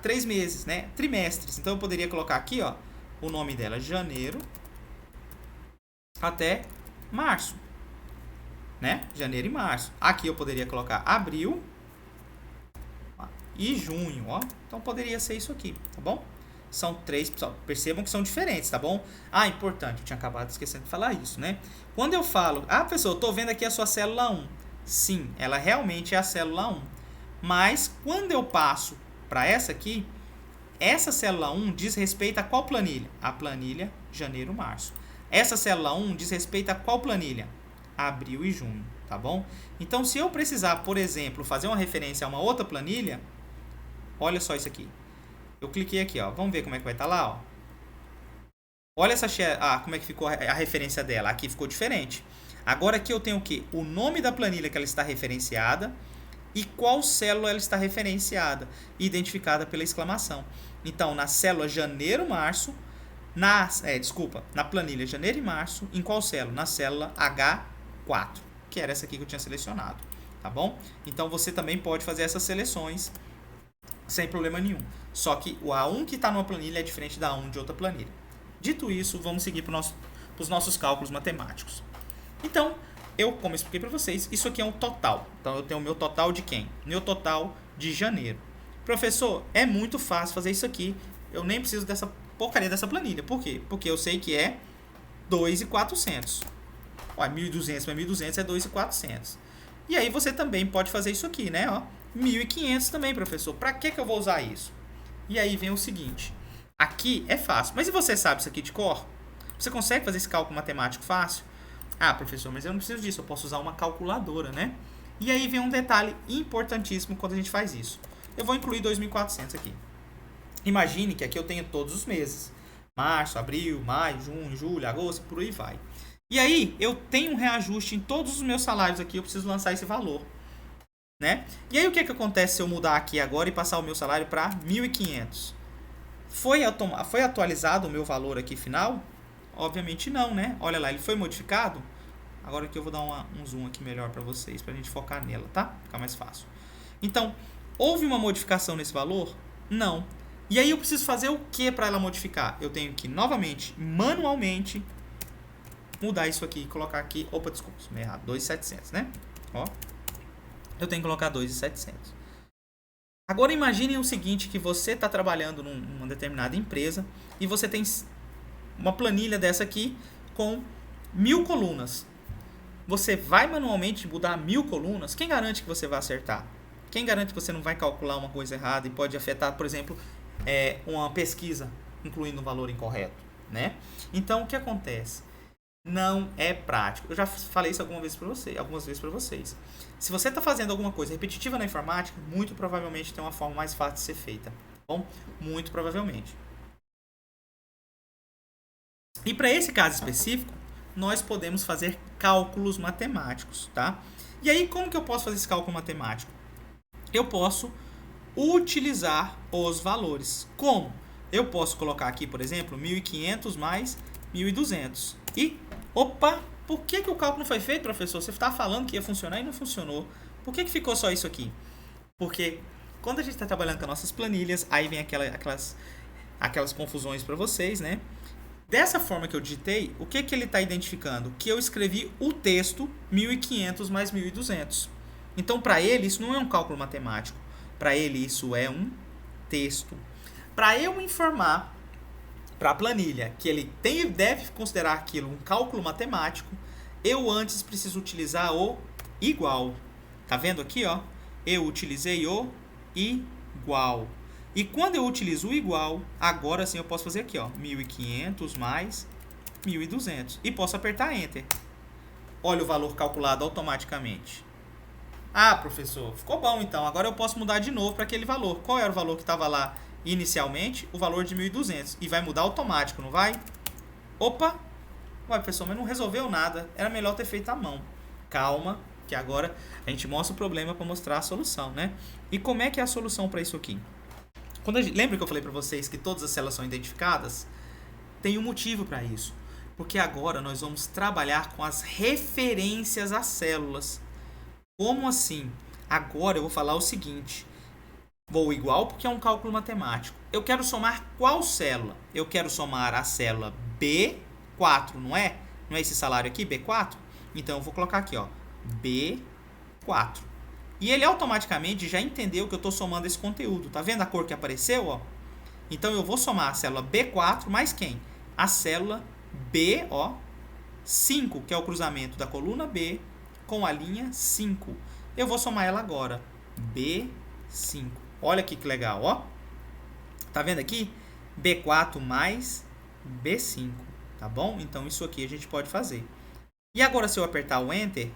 3 meses, né? Trimestres. Então, eu poderia colocar aqui, ó, o nome dela, janeiro até março, né? Janeiro e março. Aqui eu poderia colocar abril e junho, ó. Então, poderia ser isso aqui, tá bom? São 3, percebam que são diferentes, tá bom? Importante, eu tinha acabado esquecendo de falar isso, né? Quando eu falo, pessoal, eu tô vendo aqui a sua célula 1. Sim, ela realmente é a célula 1. Mas, quando eu passo para essa aqui, essa célula 1 diz respeito a qual planilha? A planilha janeiro-março. Essa célula 1 diz respeito a qual planilha? Abril e junho, tá bom? Então, se eu precisar, por exemplo, fazer uma referência a uma outra planilha, olha só isso aqui. Eu cliquei aqui, ó. Vamos ver como é que vai estar lá, ó. Olha essa como é que ficou a referência dela. Aqui ficou diferente. Agora aqui eu tenho o quê? O nome da planilha que ela está referenciada e qual célula ela está referenciada, identificada pela exclamação. Então, na célula janeiro-março, na planilha janeiro e março, em qual célula? Na célula H4, que era essa aqui que eu tinha selecionado, tá bom? Então, você também pode fazer essas seleções sem problema nenhum. Só que o A1 que está numa planilha é diferente da A1 de outra planilha. Dito isso, vamos seguir para os nossos cálculos matemáticos. Então, como eu expliquei para vocês, isso aqui é um total. Então, eu tenho o meu total de quem? Meu total de janeiro. Professor, é muito fácil fazer isso aqui. Eu nem preciso dessa porcaria dessa planilha. Por quê? Porque eu sei que é 2.400. Olha, 1.200 mais 1.200 é 2.400. E aí, você também pode fazer isso aqui, né? Ó, 1.500 também, professor. Para que eu vou usar isso? E aí vem o seguinte. Aqui é fácil. Mas e você sabe isso aqui de cor? Você consegue fazer esse cálculo matemático fácil? Ah, professor, mas eu não preciso disso. Eu posso usar uma calculadora, né? E aí vem um detalhe importantíssimo quando a gente faz isso. Eu vou incluir 2.400 aqui. Imagine que aqui eu tenho todos os meses. Março, abril, maio, junho, julho, agosto, por aí vai. E aí, eu tenho um reajuste em todos os meus salários aqui. Eu preciso lançar esse valor, né? E aí, o que acontece se eu mudar aqui agora e passar o meu salário para 1.500? Foi atualizado o meu valor aqui final? Obviamente não, né? Olha lá, ele foi modificado. Agora aqui eu vou dar um zoom aqui melhor para vocês, para a gente focar nela, tá? Ficar mais fácil. Então, houve uma modificação nesse valor? Não. E aí eu preciso fazer o que para ela modificar? Eu tenho que, novamente, manualmente, mudar isso aqui e colocar aqui... Opa, desculpa, isso é errado. 2.700, né? Ó. Eu tenho que colocar 2.700. Agora imagine o seguinte, que você está trabalhando numa determinada empresa e você tem uma planilha dessa aqui com 1.000 colunas. Você vai manualmente mudar 1.000 colunas? Quem garante que você vai acertar? Quem garante que você não vai calcular uma coisa errada e pode afetar, por exemplo, uma pesquisa incluindo um valor incorreto, né? Então, o que acontece? Não é prático. Eu já falei isso algumas vezes para vocês. Se você está fazendo alguma coisa repetitiva na informática, muito provavelmente tem uma forma mais fácil de ser feita. Bom, muito provavelmente. E para esse caso específico, nós podemos fazer cálculos matemáticos, tá? E aí, como que eu posso fazer esse cálculo matemático? Eu posso utilizar os valores. Como? Eu posso colocar aqui, por exemplo, 1.500 mais 1.200. E, opa, por que o cálculo não foi feito, professor? Você estava falando que ia funcionar e não funcionou. Por que ficou só isso aqui? Porque quando a gente está trabalhando com nossas planilhas, aí vem aquelas confusões para vocês, né? Dessa forma que eu digitei, o que ele está identificando? Que eu escrevi o texto 1.500 mais 1.200. Então, para ele, isso não é um cálculo matemático. Para ele, isso é um texto. Para eu informar para a planilha que ele deve considerar aquilo um cálculo matemático, eu antes preciso utilizar o igual. Tá vendo aqui, ó? Eu utilizei o igual. E quando eu utilizo o igual, agora sim eu posso fazer aqui, ó, 1.500 mais 1.200. E posso apertar Enter. Olha o valor calculado automaticamente. Ah, professor, ficou bom então. Agora eu posso mudar de novo para aquele valor. Qual era o valor que estava lá inicialmente? O valor de 1.200. E vai mudar automático, não vai? Opa! Ué, professor, mas não resolveu nada. Era melhor ter feito à mão. Calma, que agora a gente mostra o problema para mostrar a solução, né? E como é que é a solução para isso aqui? Lembra que eu falei para vocês que todas as células são identificadas? Tem um motivo para isso. Porque agora nós vamos trabalhar com as referências às células. Como assim? Agora eu vou falar o seguinte. Vou igual porque é um cálculo matemático. Eu quero somar qual célula? Eu quero somar a célula B4, não é? Não é esse salário aqui, B4? Então eu vou colocar aqui, ó, B4. E ele automaticamente já entendeu que eu estou somando esse conteúdo. Tá vendo a cor que apareceu? Ó? Então, eu vou somar a célula B4 mais quem? A célula B, ó, 5, que é o cruzamento da coluna B com a linha 5. Eu vou somar ela agora. B5. Olha aqui que legal, ó. Tá vendo aqui? B4 mais B5, tá bom? Então, isso aqui a gente pode fazer. E agora, se eu apertar o Enter,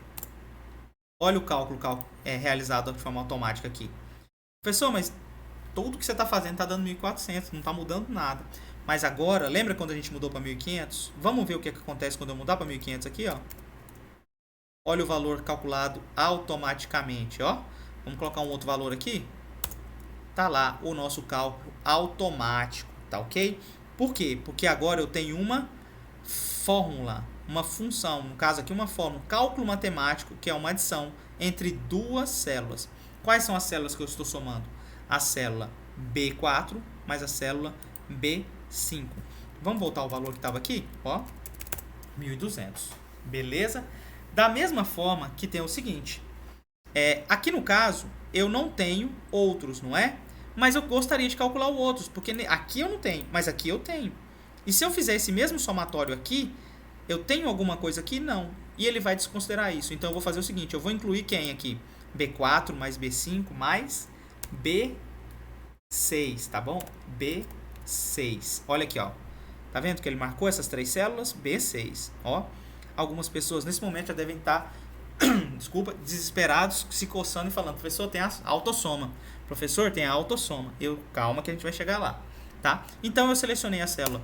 olha o cálculo realizado de forma automática aqui. Professor, mas tudo que você está fazendo está dando 1.400, não está mudando nada. Mas agora, lembra quando a gente mudou para 1.500? Vamos ver o que acontece quando eu mudar para 1.500 aqui, ó. Olha o valor calculado automaticamente, ó. Vamos colocar um outro valor aqui. Tá lá o nosso cálculo automático, tá ok? Por quê? Porque agora eu tenho uma fórmula, uma função, no caso aqui uma fórmula, cálculo matemático, que é uma adição entre duas células. Quais são as células que eu estou somando? A célula B4 mais a célula B5. Vamos voltar ao valor que estava aqui, ó, 1.200. Beleza? Da mesma forma que tem o seguinte, aqui no caso, eu não tenho outros, não é? Mas eu gostaria de calcular o outros, porque aqui eu não tenho, mas aqui eu tenho. E se eu fizer esse mesmo somatório aqui, eu tenho alguma coisa aqui? Não. E ele vai desconsiderar isso. Então eu vou fazer o seguinte, eu vou incluir quem aqui? B4 mais B5 mais B6, tá bom? B6. Olha aqui, ó. Tá vendo que ele marcou essas três células? B6, ó. Algumas pessoas nesse momento já devem estar, desculpa, desesperados, se coçando e falando, professor, tem a autossoma. Professor, tem a autossoma. Calma que a gente vai chegar lá, tá? Então eu selecionei a célula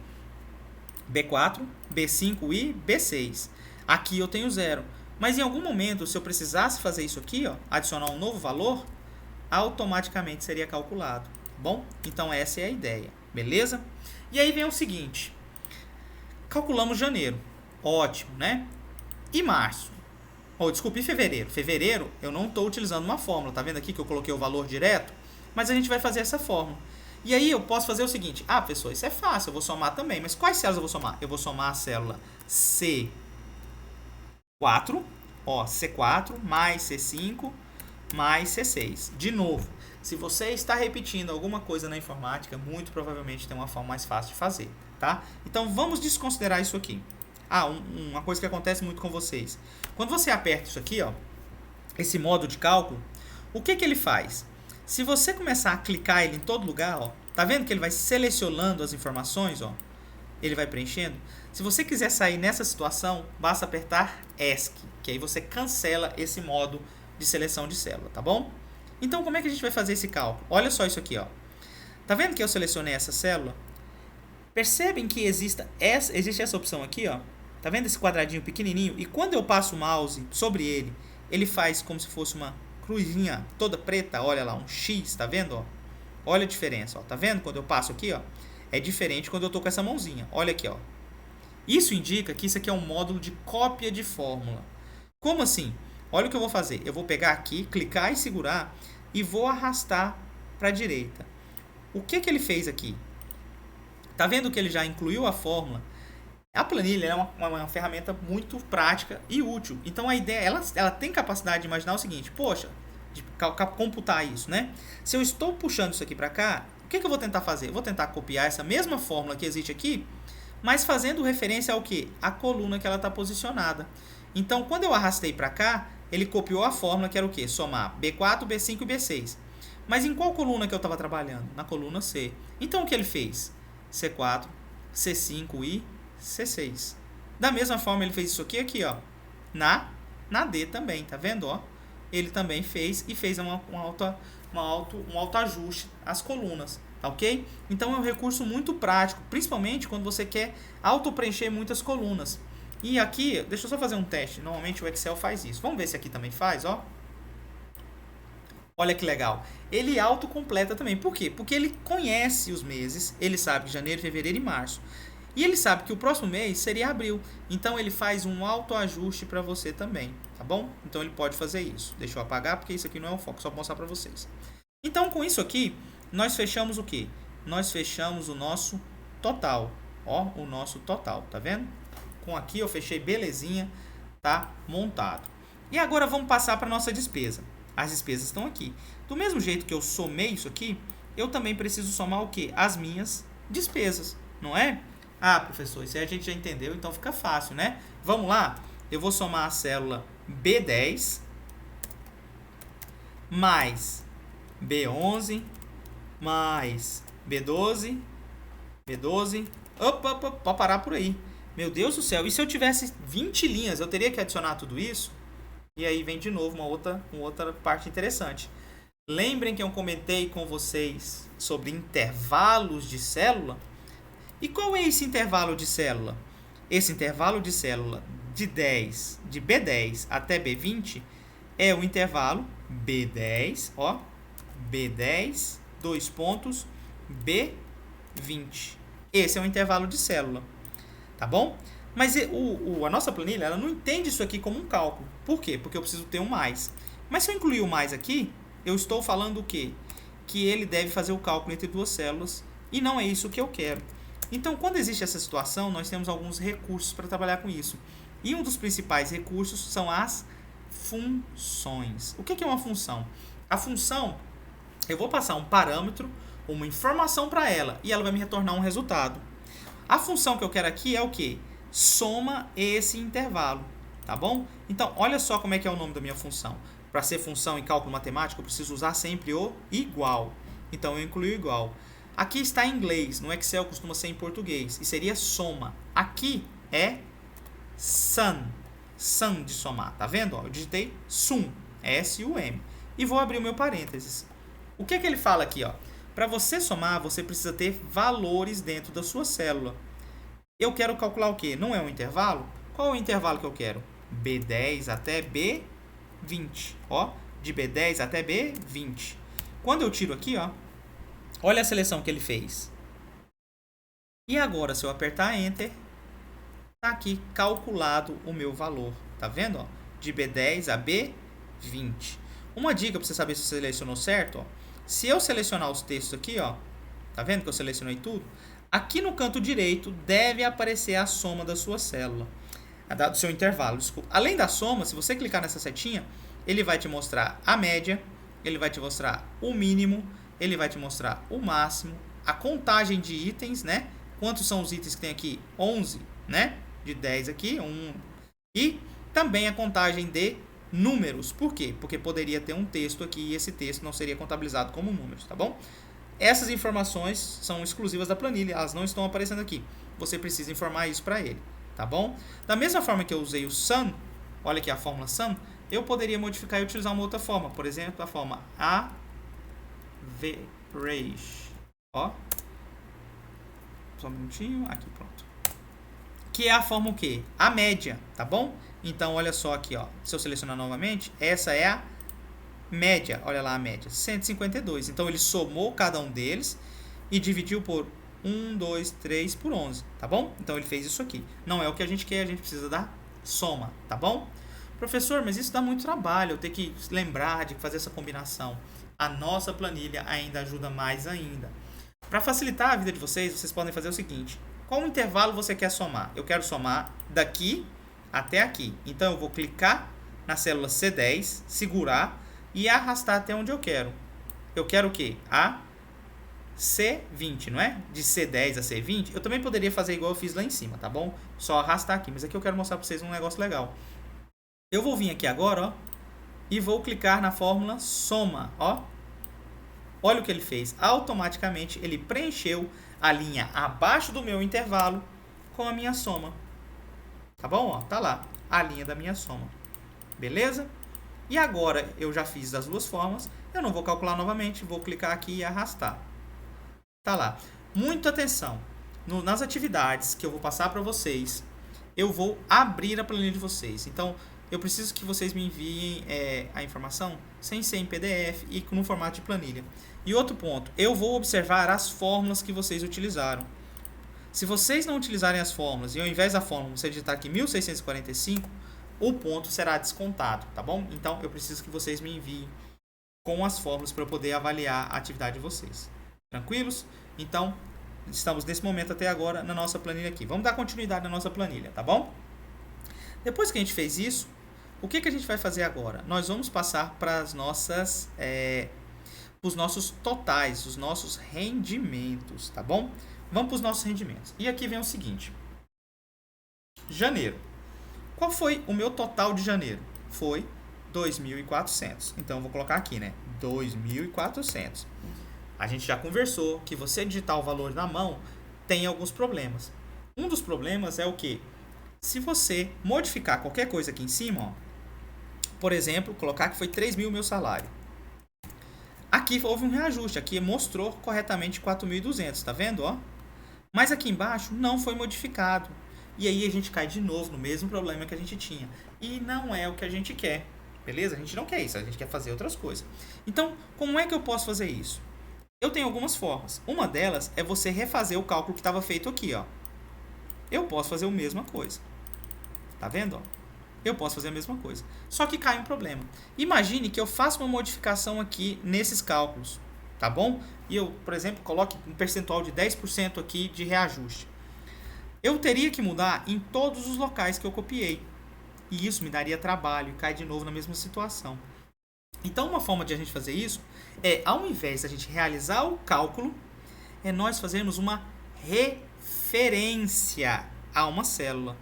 B4, B5 e B6. Aqui eu tenho 0. Mas em algum momento, se eu precisasse fazer isso aqui, ó, adicionar um novo valor, automaticamente seria calculado, tá bom? Então essa é a ideia, beleza? E aí vem o seguinte, calculamos janeiro, ótimo, né? E março? Desculpe, e fevereiro? Fevereiro eu não estou utilizando uma fórmula, tá vendo aqui que eu coloquei o valor direto? Mas a gente vai fazer essa fórmula. E aí eu posso fazer o seguinte, pessoal, isso é fácil, eu vou somar também, mas quais células eu vou somar? Eu vou somar a célula C4, ó, C4 mais C5 mais C6. De novo, se você está repetindo alguma coisa na informática, muito provavelmente tem uma forma mais fácil de fazer, tá? Então vamos desconsiderar isso aqui. Uma coisa que acontece muito com vocês. Quando você aperta isso aqui, ó, esse modo de cálculo, o que ele faz? Se você começar a clicar ele em todo lugar, ó, tá vendo que ele vai selecionando as informações, ó? Ele vai preenchendo. Se você quiser sair nessa situação, basta apertar ESC, que aí você cancela esse modo de seleção de célula, tá bom? Então, como é que a gente vai fazer esse cálculo? Olha só isso aqui, ó. Tá vendo que eu selecionei essa célula? Percebem que existe essa opção aqui, ó. Tá vendo esse quadradinho pequenininho? E quando eu passo o mouse sobre ele, ele faz como se fosse uma cruzinha toda preta. Olha lá, um X, tá vendo? Ó? Olha a diferença, ó. Tá vendo? Quando eu passo aqui, ó, é diferente quando eu tô com essa mãozinha. Olha aqui, ó. Isso indica que isso aqui é um módulo de cópia de fórmula. Como assim? Olha o que eu vou fazer. Eu vou pegar aqui, clicar e segurar e vou arrastar para a direita. O que ele fez aqui? Tá vendo que ele já incluiu a fórmula? A planilha é uma ferramenta muito prática e útil. Então a ideia, ela tem capacidade de imaginar o seguinte, poxa, de computar isso, né? Se eu estou puxando isso aqui para cá, o que eu vou tentar fazer? Eu vou tentar copiar essa mesma fórmula que existe aqui, mas fazendo referência ao quê? A coluna que ela está posicionada. Então, quando eu arrastei para cá, ele copiou a fórmula que era o quê? Somar B4, B5 e B6. Mas em qual coluna que eu estava trabalhando? Na coluna C. Então, o que ele fez? C4, C5 e C6. Da mesma forma, ele fez isso aqui, ó, na D também, tá vendo, ó? Ele também fez e fez um autoajuste às colunas, tá ok? Então é um recurso muito prático, principalmente quando você quer auto-preencher muitas colunas. E aqui, deixa eu só fazer um teste, normalmente o Excel faz isso. Vamos ver se aqui também faz, ó. Olha que legal. Ele autocompleta também. Por quê? Porque ele conhece os meses, ele sabe que janeiro, fevereiro e março. E ele sabe que o próximo mês seria abril. Então ele faz um autoajuste para você também, tá bom? Então ele pode fazer isso. Deixa eu apagar porque isso aqui não é o foco, só para mostrar para vocês. Então com isso aqui, nós fechamos o quê? Nós fechamos o nosso total. Ó, o nosso total, tá vendo? Com aqui eu fechei belezinha, tá montado. E agora vamos passar para nossa despesa. As despesas estão aqui. Do mesmo jeito que eu somei isso aqui, eu também preciso somar o quê? As minhas despesas, não é? Professor, isso aí a gente já entendeu, então fica fácil, né? Vamos lá? Eu vou somar a célula B10 mais B11 mais B12, opa, pode parar por aí. Meu Deus do céu, e se eu tivesse 20 linhas, eu teria que adicionar tudo isso? E aí vem de novo uma outra parte interessante. Lembrem que eu comentei com vocês sobre intervalos de célula? E qual é esse intervalo de célula? Esse intervalo de célula de B10 até B20 é o intervalo B10, B10, dois pontos, B20. Esse é o intervalo de célula, tá bom? Mas a nossa planilha, ela não entende isso aqui como um cálculo. Por quê? Porque eu preciso ter um mais. Mas se eu incluir o mais aqui, eu estou falando o quê? Que ele deve fazer o cálculo entre duas células, e não é isso que eu quero. Então, quando existe essa situação, nós temos alguns recursos para trabalhar com isso. E um dos principais recursos são as funções. O que é uma função? A função, eu vou passar um parâmetro, uma informação para ela, e ela vai me retornar um resultado. A função que eu quero aqui é o quê? Soma esse intervalo, tá bom? Então, olha só como é que é o nome da minha função. Para ser função em cálculo matemático, eu preciso usar sempre o igual. Então, eu incluo o igual. Aqui está em inglês, no Excel costuma ser em português, e seria soma. Aqui é sum de somar, tá vendo? Eu digitei sum, S-U-M, e vou abrir o meu parênteses. O que ele fala aqui? Para você somar, você precisa ter valores dentro da sua célula. Eu quero calcular o quê? Não é um intervalo? Qual é o intervalo que eu quero? B10 até B20. De B10 até B20. Quando eu tiro aqui, olha a seleção que ele fez. E agora, se eu apertar Enter, está aqui calculado o meu valor. Tá vendo? De B10 a B20. Uma dica para você saber se você selecionou certo. Se eu selecionar os textos aqui, tá vendo que eu selecionei tudo? Aqui no canto direito deve aparecer a soma da sua célula, do seu intervalo. Desculpa. Além da soma, se você clicar nessa setinha, ele vai te mostrar a média, ele vai te mostrar o mínimo, ele vai te mostrar o máximo, a contagem de itens, né? Quantos são os itens que tem aqui? 11, né? De 10 aqui, 1. E também a contagem de números. Por quê? Porque poderia ter um texto aqui e esse texto não seria contabilizado como números, tá bom? Essas informações são exclusivas da planilha, elas não estão aparecendo aqui. Você precisa informar isso para ele, tá bom? Da mesma forma que eu usei o sum, olha aqui a fórmula sum, eu poderia modificar e utilizar uma outra forma. Por exemplo, a forma average. Só um minutinho, aqui pronto. Que é a forma o quê? A média, tá bom? Então, olha só aqui, se eu selecionar novamente, essa é a média, olha lá a média, 152. Então, ele somou cada um deles e dividiu por 1, 2, 3 por 11, tá bom? Então, ele fez isso aqui. Não é o que a gente quer, a gente precisa da soma, tá bom? Professor, mas isso dá muito trabalho, eu ter que lembrar de fazer essa combinação. A nossa planilha ainda ajuda mais ainda. Para facilitar a vida de vocês, vocês podem fazer o seguinte. Qual intervalo você quer somar? Eu quero somar daqui até aqui. Então, eu vou clicar na célula C10, segurar e arrastar até onde eu quero. Eu quero o quê? A C20, não é? De C10 a C20. Eu também poderia fazer igual eu fiz lá em cima, tá bom? Só arrastar aqui. Mas aqui eu quero mostrar para vocês um negócio legal. Eu vou vir aqui agora, e vou clicar na fórmula soma, Olha o que ele fez. Automaticamente, ele preencheu a linha abaixo do meu intervalo com a minha soma. Tá bom? Tá lá, a linha da minha soma. Beleza? E agora, eu já fiz das duas formas. Eu não vou calcular novamente, vou clicar aqui e arrastar. Tá lá. Muita atenção. Nas atividades que eu vou passar para vocês, eu vou abrir a planilha de vocês. Então, eu preciso que vocês me enviem a informação sem ser em PDF e no formato de planilha. E outro ponto, eu vou observar as fórmulas que vocês utilizaram. Se vocês não utilizarem as fórmulas e ao invés da fórmula você digitar aqui 1645, o ponto será descontado, tá bom? Então, eu preciso que vocês me enviem com as fórmulas para eu poder avaliar a atividade de vocês. Tranquilos? Então, estamos nesse momento até agora na nossa planilha aqui. Vamos dar continuidade na nossa planilha, tá bom? Depois que a gente fez isso, o que a gente vai fazer agora? Nós vamos passar para as nossas, os nossos totais, os nossos rendimentos, tá bom? Vamos para os nossos rendimentos. E aqui vem o seguinte. Janeiro. Qual foi o meu total de janeiro? Foi 2.400. Então, eu vou colocar aqui, né? 2.400. A gente já conversou que você digitar o valor na mão tem alguns problemas. Um dos problemas é o quê? Se você modificar qualquer coisa aqui em cima, ó, por exemplo, colocar que foi 3 mil o meu salário. Aqui houve um reajuste, aqui mostrou corretamente 4.200, tá vendo? Ó? Mas aqui embaixo não foi modificado. E aí a gente cai de novo no mesmo problema que a gente tinha. E não é o que a gente quer, beleza? A gente não quer isso, a gente quer fazer outras coisas. Então, como é que eu posso fazer isso? Eu tenho algumas formas. Uma delas é você refazer o cálculo que estava feito aqui, ó. Eu posso fazer a mesma coisa. Tá vendo? Ó? Eu posso fazer a mesma coisa. Só que cai um problema. Imagine que eu faça uma modificação aqui nesses cálculos, tá bom? E eu, por exemplo, coloque um percentual de 10% aqui de reajuste. Eu teria que mudar em todos os locais que eu copiei. E isso me daria trabalho e cai de novo na mesma situação. Então, uma forma de a gente fazer isso é, ao invés de a gente realizar o cálculo, é nós fazermos uma referência a uma célula.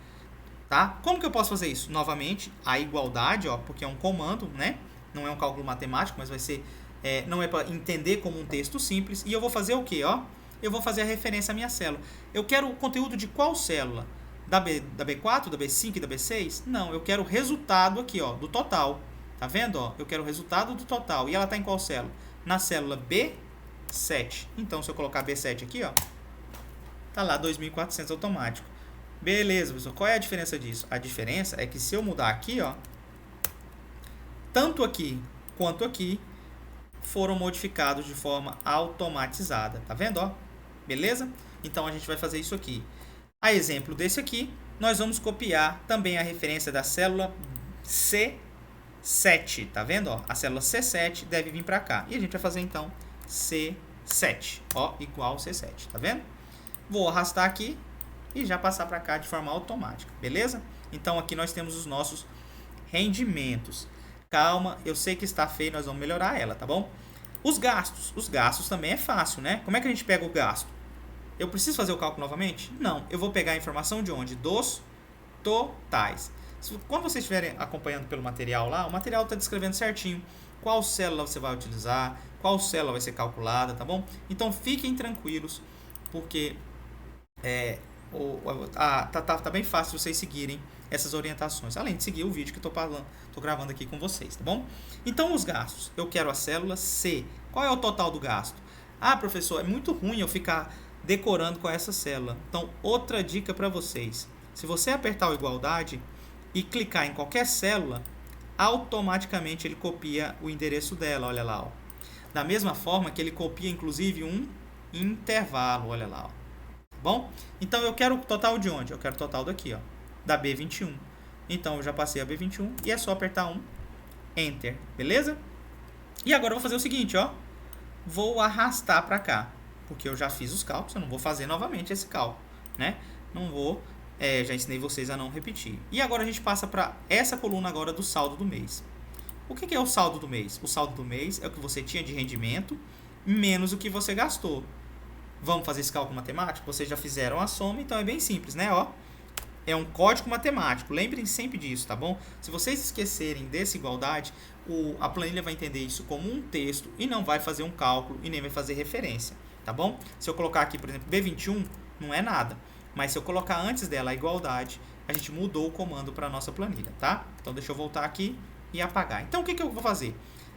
Tá? Como que eu posso fazer isso? Novamente, a igualdade, ó, porque é um comando, né? Não é um cálculo matemático, mas vai ser, não é para entender como um texto simples. E eu vou fazer o quê? Ó? Eu vou fazer a referência à minha célula. Eu quero o conteúdo de qual célula? Da B4, da B5 e da B6? Não, eu quero o resultado aqui, ó, do total. Tá vendo? Ó? Eu quero o resultado do total. E ela está em qual célula? Na célula B7. Então, se eu colocar B7 aqui, ó, tá lá 2.400 automático. Beleza, pessoal. Qual é a diferença disso? A diferença é que se eu mudar aqui, ó, tanto aqui quanto aqui foram modificados de forma automatizada. Tá vendo? Ó? Beleza? Então, a gente vai fazer isso aqui. A exemplo desse aqui, nós vamos copiar também a referência da célula C7. Tá vendo? Ó? A célula C7 deve vir para cá. E a gente vai fazer, então, C7. Ó, igual C7. Tá vendo? Vou arrastar aqui e já passar para cá de forma automática, beleza? Então, aqui nós temos os nossos rendimentos. Calma, eu sei que está feio, nós vamos melhorar ela, tá bom? Os gastos também é fácil, né? Como é que a gente pega o gasto? Eu preciso fazer o cálculo novamente? Não, eu vou pegar a informação de onde? Dos totais. Quando vocês estiverem acompanhando pelo material lá, o material está descrevendo certinho qual célula você vai utilizar, qual célula vai ser calculada, tá bom? Então, fiquem tranquilos, porque tá bem fácil vocês seguirem essas orientações, além de seguir o vídeo que eu tô gravando aqui com vocês, tá bom? Então, os gastos, eu quero a célula C. Qual é o total do gasto? Ah, professor, é muito ruim eu ficar decorando com essa célula. Então, outra dica para vocês. Se você apertar o igualdade e clicar em qualquer célula, automaticamente ele copia o endereço dela, olha lá, ó. Da mesma forma que ele copia, inclusive, um intervalo, olha lá, ó. Bom, então eu quero o total de onde? Eu quero o total daqui, ó, da B21. Então eu já passei a B21 e é só apertar um Enter, beleza? E agora eu vou fazer o seguinte, ó, vou arrastar para cá, porque eu já fiz os cálculos, eu não vou fazer novamente esse cálculo, né? Não vou, já ensinei vocês a não repetir. E agora a gente passa para essa coluna agora do saldo do mês. O que é o saldo do mês? O saldo do mês é o que você tinha de rendimento menos o que você gastou. Vamos fazer esse cálculo matemático? Vocês já fizeram a soma, então é bem simples, né? Ó, é um código matemático. Lembrem sempre disso, tá bom? Se vocês esquecerem dessa igualdade, a planilha vai entender isso como um texto e não vai fazer um cálculo e nem vai fazer referência, tá bom? Se eu colocar aqui, por exemplo, B21, não é nada. Mas se eu colocar antes dela a igualdade, a gente mudou o comando para a nossa planilha, tá? Então, deixa eu voltar aqui e apagar. Então, o que eu vou fazer?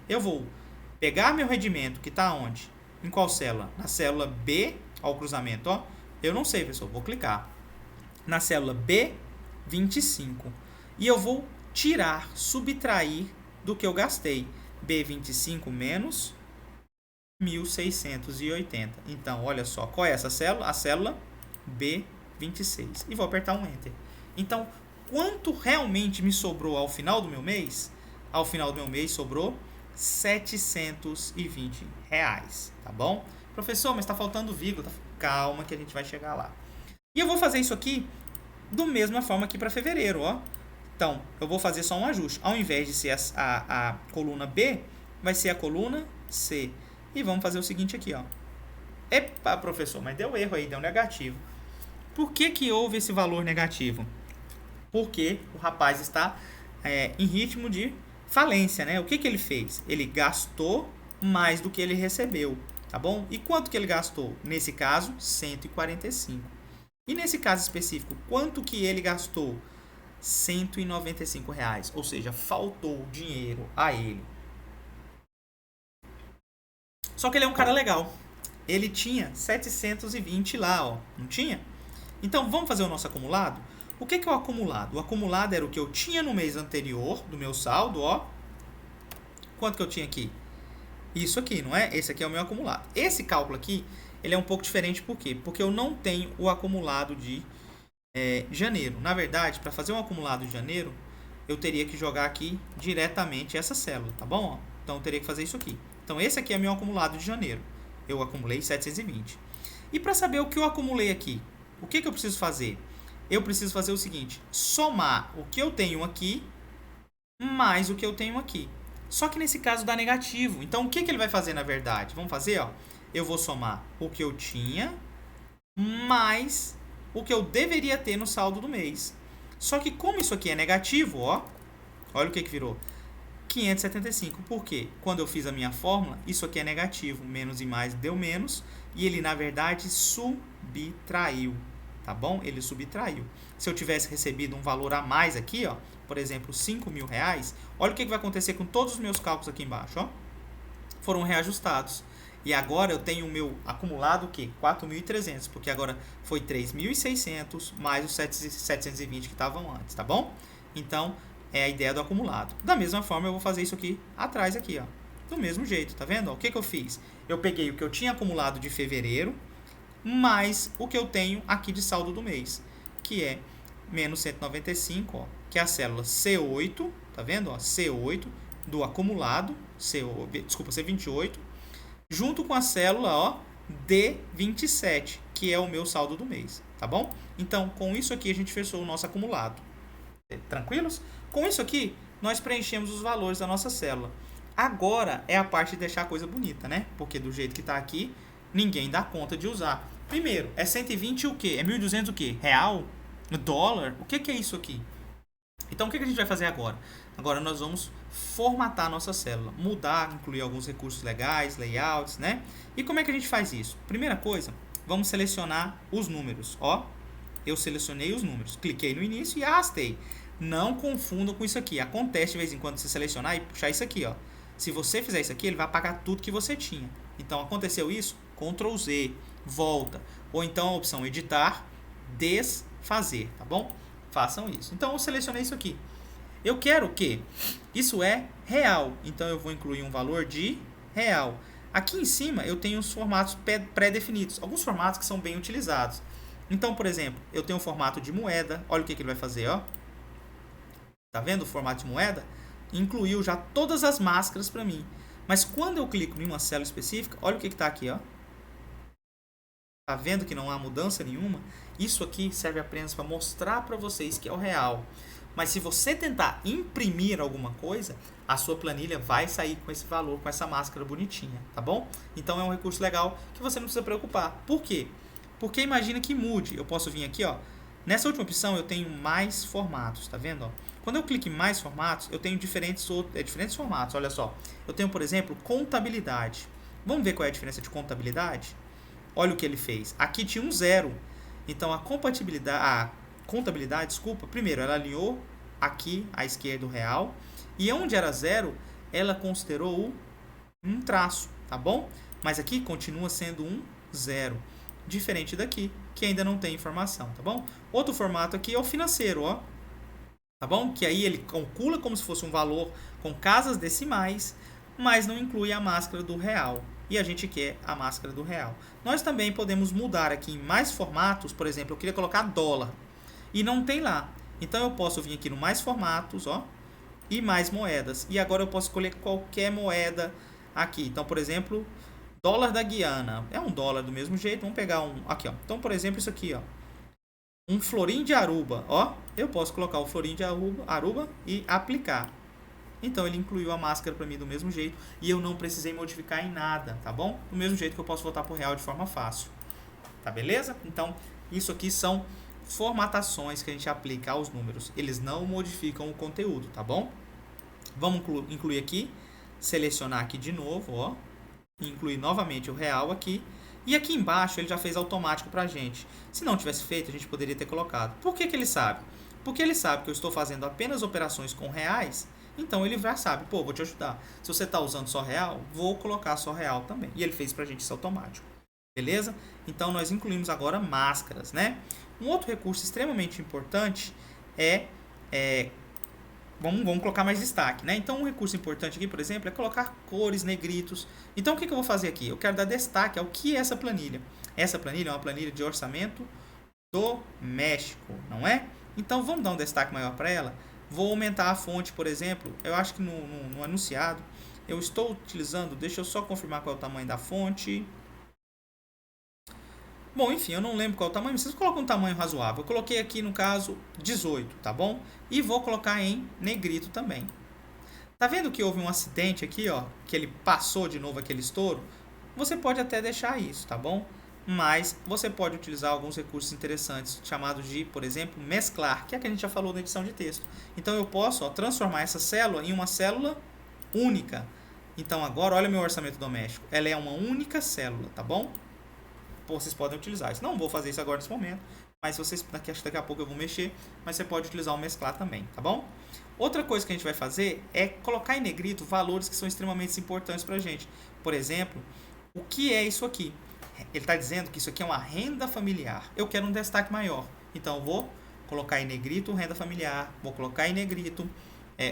Eu vou pegar meu rendimento, que está onde? Em qual célula? Na célula B, ó, o cruzamento, ó. Eu não sei, pessoal, vou clicar. Na célula B25. E eu vou tirar, subtrair do que eu gastei. B25 menos 1.680. Então, olha só, qual é essa célula? A célula B26. E vou apertar um Enter. Então, quanto realmente me sobrou ao final do meu mês? Ao final do meu mês sobrou R$720, tá bom? Professor, mas está faltando vírgula. Calma que a gente vai chegar lá. E eu vou fazer isso aqui da mesma forma aqui para fevereiro, ó. Então, eu vou fazer só um ajuste. Ao invés de ser a coluna B, vai ser a coluna C. E vamos fazer o seguinte aqui, ó. Epa, professor, mas deu erro aí, deu negativo. Por que houve esse valor negativo? Porque o rapaz está em ritmo de falência, né? O que ele fez? Ele gastou mais do que ele recebeu. tá bom? E quanto que ele gastou? Nesse caso, 145. E nesse caso específico, quanto que ele gastou? R$195, ou seja, faltou dinheiro a ele. Só que ele é um cara legal. Ele tinha 720 lá, ó, não tinha? Então, vamos fazer o nosso acumulado? O que é o acumulado? O acumulado era o que eu tinha no mês anterior, do meu saldo, ó. Quanto que eu tinha aqui? Isso aqui, não é? Esse aqui é o meu acumulado. Esse cálculo aqui, ele é um pouco diferente, por quê? Porque eu não tenho o acumulado de janeiro. Na verdade, para fazer um acumulado de janeiro, eu teria que jogar aqui diretamente essa célula, tá bom? Então, eu teria que fazer isso aqui. Então, esse aqui é meu acumulado de janeiro. Eu acumulei 720. E para saber o que eu acumulei aqui, o que eu preciso fazer? Eu preciso fazer o seguinte, somar o que eu tenho aqui mais o que eu tenho aqui. Só que nesse caso dá negativo. Então, o que ele vai fazer na verdade? Vamos fazer, ó. Eu vou somar o que eu tinha mais o que eu deveria ter no saldo do mês. Só que como isso aqui é negativo, ó, olha o que virou. 575. Por quê? Quando eu fiz a minha fórmula, isso aqui é negativo. Menos e mais deu menos. E ele, na verdade, subtraiu. Tá bom? Ele subtraiu. Se eu tivesse recebido um valor a mais aqui, ó, por exemplo, R$5.000, olha o que vai acontecer com todos os meus cálculos aqui embaixo, ó. Foram reajustados. E agora eu tenho o meu acumulado o quê? 4.300, porque agora foi 3.600 mais os 720 que estavam antes, tá bom? Então, é a ideia do acumulado. Da mesma forma, eu vou fazer isso aqui atrás, aqui, ó. Do mesmo jeito, tá vendo? O que eu fiz? Eu peguei o que eu tinha acumulado de fevereiro, mais o que eu tenho aqui de saldo do mês, que é menos 195, ó, que é a célula C8, tá vendo? Ó, C8 do acumulado, C28, junto com a célula, ó, D27, que é o meu saldo do mês, tá bom? Então, com isso aqui, a gente fechou o nosso acumulado. Tranquilos? Com isso aqui, nós preenchemos os valores da nossa célula. Agora é a parte de deixar a coisa bonita, né? Porque do jeito que está aqui, ninguém dá conta de usar. Primeiro, é 120 o quê? É 1.200 o quê? Real? Dólar? O que é isso aqui? Então, o que a gente vai fazer agora? Agora nós vamos formatar a nossa célula. Mudar, incluir alguns recursos legais, layouts, né? E como é que a gente faz isso? Primeira coisa, vamos selecionar os números. Ó, eu selecionei os números. Cliquei no início e arrastei. Não confundam com isso aqui. Acontece de vez em quando você selecionar e puxar isso aqui, ó. Se você fizer isso aqui, ele vai apagar tudo que você tinha. Então, aconteceu isso? Ctrl Z, volta. Ou então a opção editar, desfazer, tá bom? Façam isso. Então, eu selecionei isso aqui. Eu quero o quê? Isso é real. Então, eu vou incluir um valor de real. Aqui em cima, eu tenho os formatos pré-definidos. Alguns formatos que são bem utilizados. Então, por exemplo, eu tenho um formato de moeda. Olha o que ele vai fazer, ó. Tá vendo o formato de moeda? Incluiu já todas as máscaras para mim. Mas quando eu clico em uma célula específica, olha o que está aqui, ó. Tá vendo que não há mudança nenhuma? Isso aqui serve apenas para mostrar para vocês que é o real. Mas se você tentar imprimir alguma coisa, a sua planilha vai sair com esse valor, com essa máscara bonitinha, tá bom? Então é um recurso legal que você não precisa preocupar. Por quê? Porque imagina que mude. Eu posso vir aqui, ó. Nessa última opção eu tenho mais formatos, tá vendo? Ó? Quando eu clico em mais formatos, eu tenho diferentes formatos, olha só. Eu tenho, por exemplo, contabilidade. Vamos ver qual é a diferença de contabilidade? Olha o que ele fez. Aqui tinha um 0. Então, a contabilidade, primeiro, ela alinhou aqui à esquerda o real. E onde era 0, ela considerou um traço, tá bom? Mas aqui continua sendo um 0. Diferente daqui, que ainda não tem informação, tá bom? Outro formato aqui é o financeiro, ó. Tá bom? Que aí ele calcula como se fosse um valor com casas decimais, mas não inclui a máscara do real. E a gente quer a máscara do real. Nós também podemos mudar aqui em mais formatos. Por exemplo, eu queria colocar dólar. E não tem lá. Então, eu posso vir aqui no mais formatos, ó. E mais moedas. E agora eu posso escolher qualquer moeda aqui. Então, por exemplo, dólar da Guiana. É um dólar do mesmo jeito. Vamos pegar um aqui, ó. Então, por exemplo, isso aqui, ó. Um florim de Aruba, ó. Eu posso colocar o florim de Aruba e aplicar. Então, ele incluiu a máscara para mim do mesmo jeito e eu não precisei modificar em nada, tá bom? Do mesmo jeito que eu posso voltar para o real de forma fácil. Tá beleza? Então, isso aqui são formatações que a gente aplica aos números. Eles não modificam o conteúdo, tá bom? Vamos incluir aqui, selecionar aqui de novo, ó. incluir novamente o real aqui. E aqui embaixo ele já fez automático para a gente. Se não tivesse feito, a gente poderia ter colocado. Por que ele sabe? Porque ele sabe que eu estou fazendo apenas operações com reais, então ele já sabe, pô, vou te ajudar. Se você está usando só real, vou colocar só real também. E ele fez para a gente isso automático. Beleza? Então nós incluímos agora máscaras, né? Um outro recurso extremamente importante vamos colocar mais destaque, né? Então um recurso importante aqui, por exemplo, é colocar cores, negritos. Então o que eu vou fazer aqui? Eu quero dar destaque ao que é essa planilha. Essa planilha é uma planilha de orçamento doméstico, não é? Então vamos dar um destaque maior para ela. Vou aumentar a fonte, por exemplo. Eu acho que no anunciado eu estou utilizando, deixa eu só confirmar qual é o tamanho da fonte. Bom, enfim, eu não lembro qual é o tamanho, mas vocês colocam um tamanho razoável. Eu coloquei aqui, no caso, 18, tá bom? E vou colocar em negrito também. Tá vendo que houve um acidente aqui, ó? Que ele passou de novo aquele estouro? Você pode até deixar isso, tá bom? Mas você pode utilizar alguns recursos interessantes, chamados de, por exemplo, mesclar, que é que a gente já falou na edição de texto. Então eu posso transformar essa célula em uma célula única. Então agora, olha meu orçamento doméstico. Ela é uma única célula, tá bom? Vocês podem utilizar isso. Não vou fazer isso agora nesse momento, mas vocês daqui a pouco eu vou mexer, mas você pode utilizar o mesclar também, tá bom? Outra coisa que a gente vai fazer é colocar em negrito valores que são extremamente importantes para a gente. Por exemplo, o que é isso aqui? Ele está dizendo que isso aqui é uma renda familiar. Eu quero um destaque maior. Então, eu vou colocar em negrito renda familiar. Vou colocar em negrito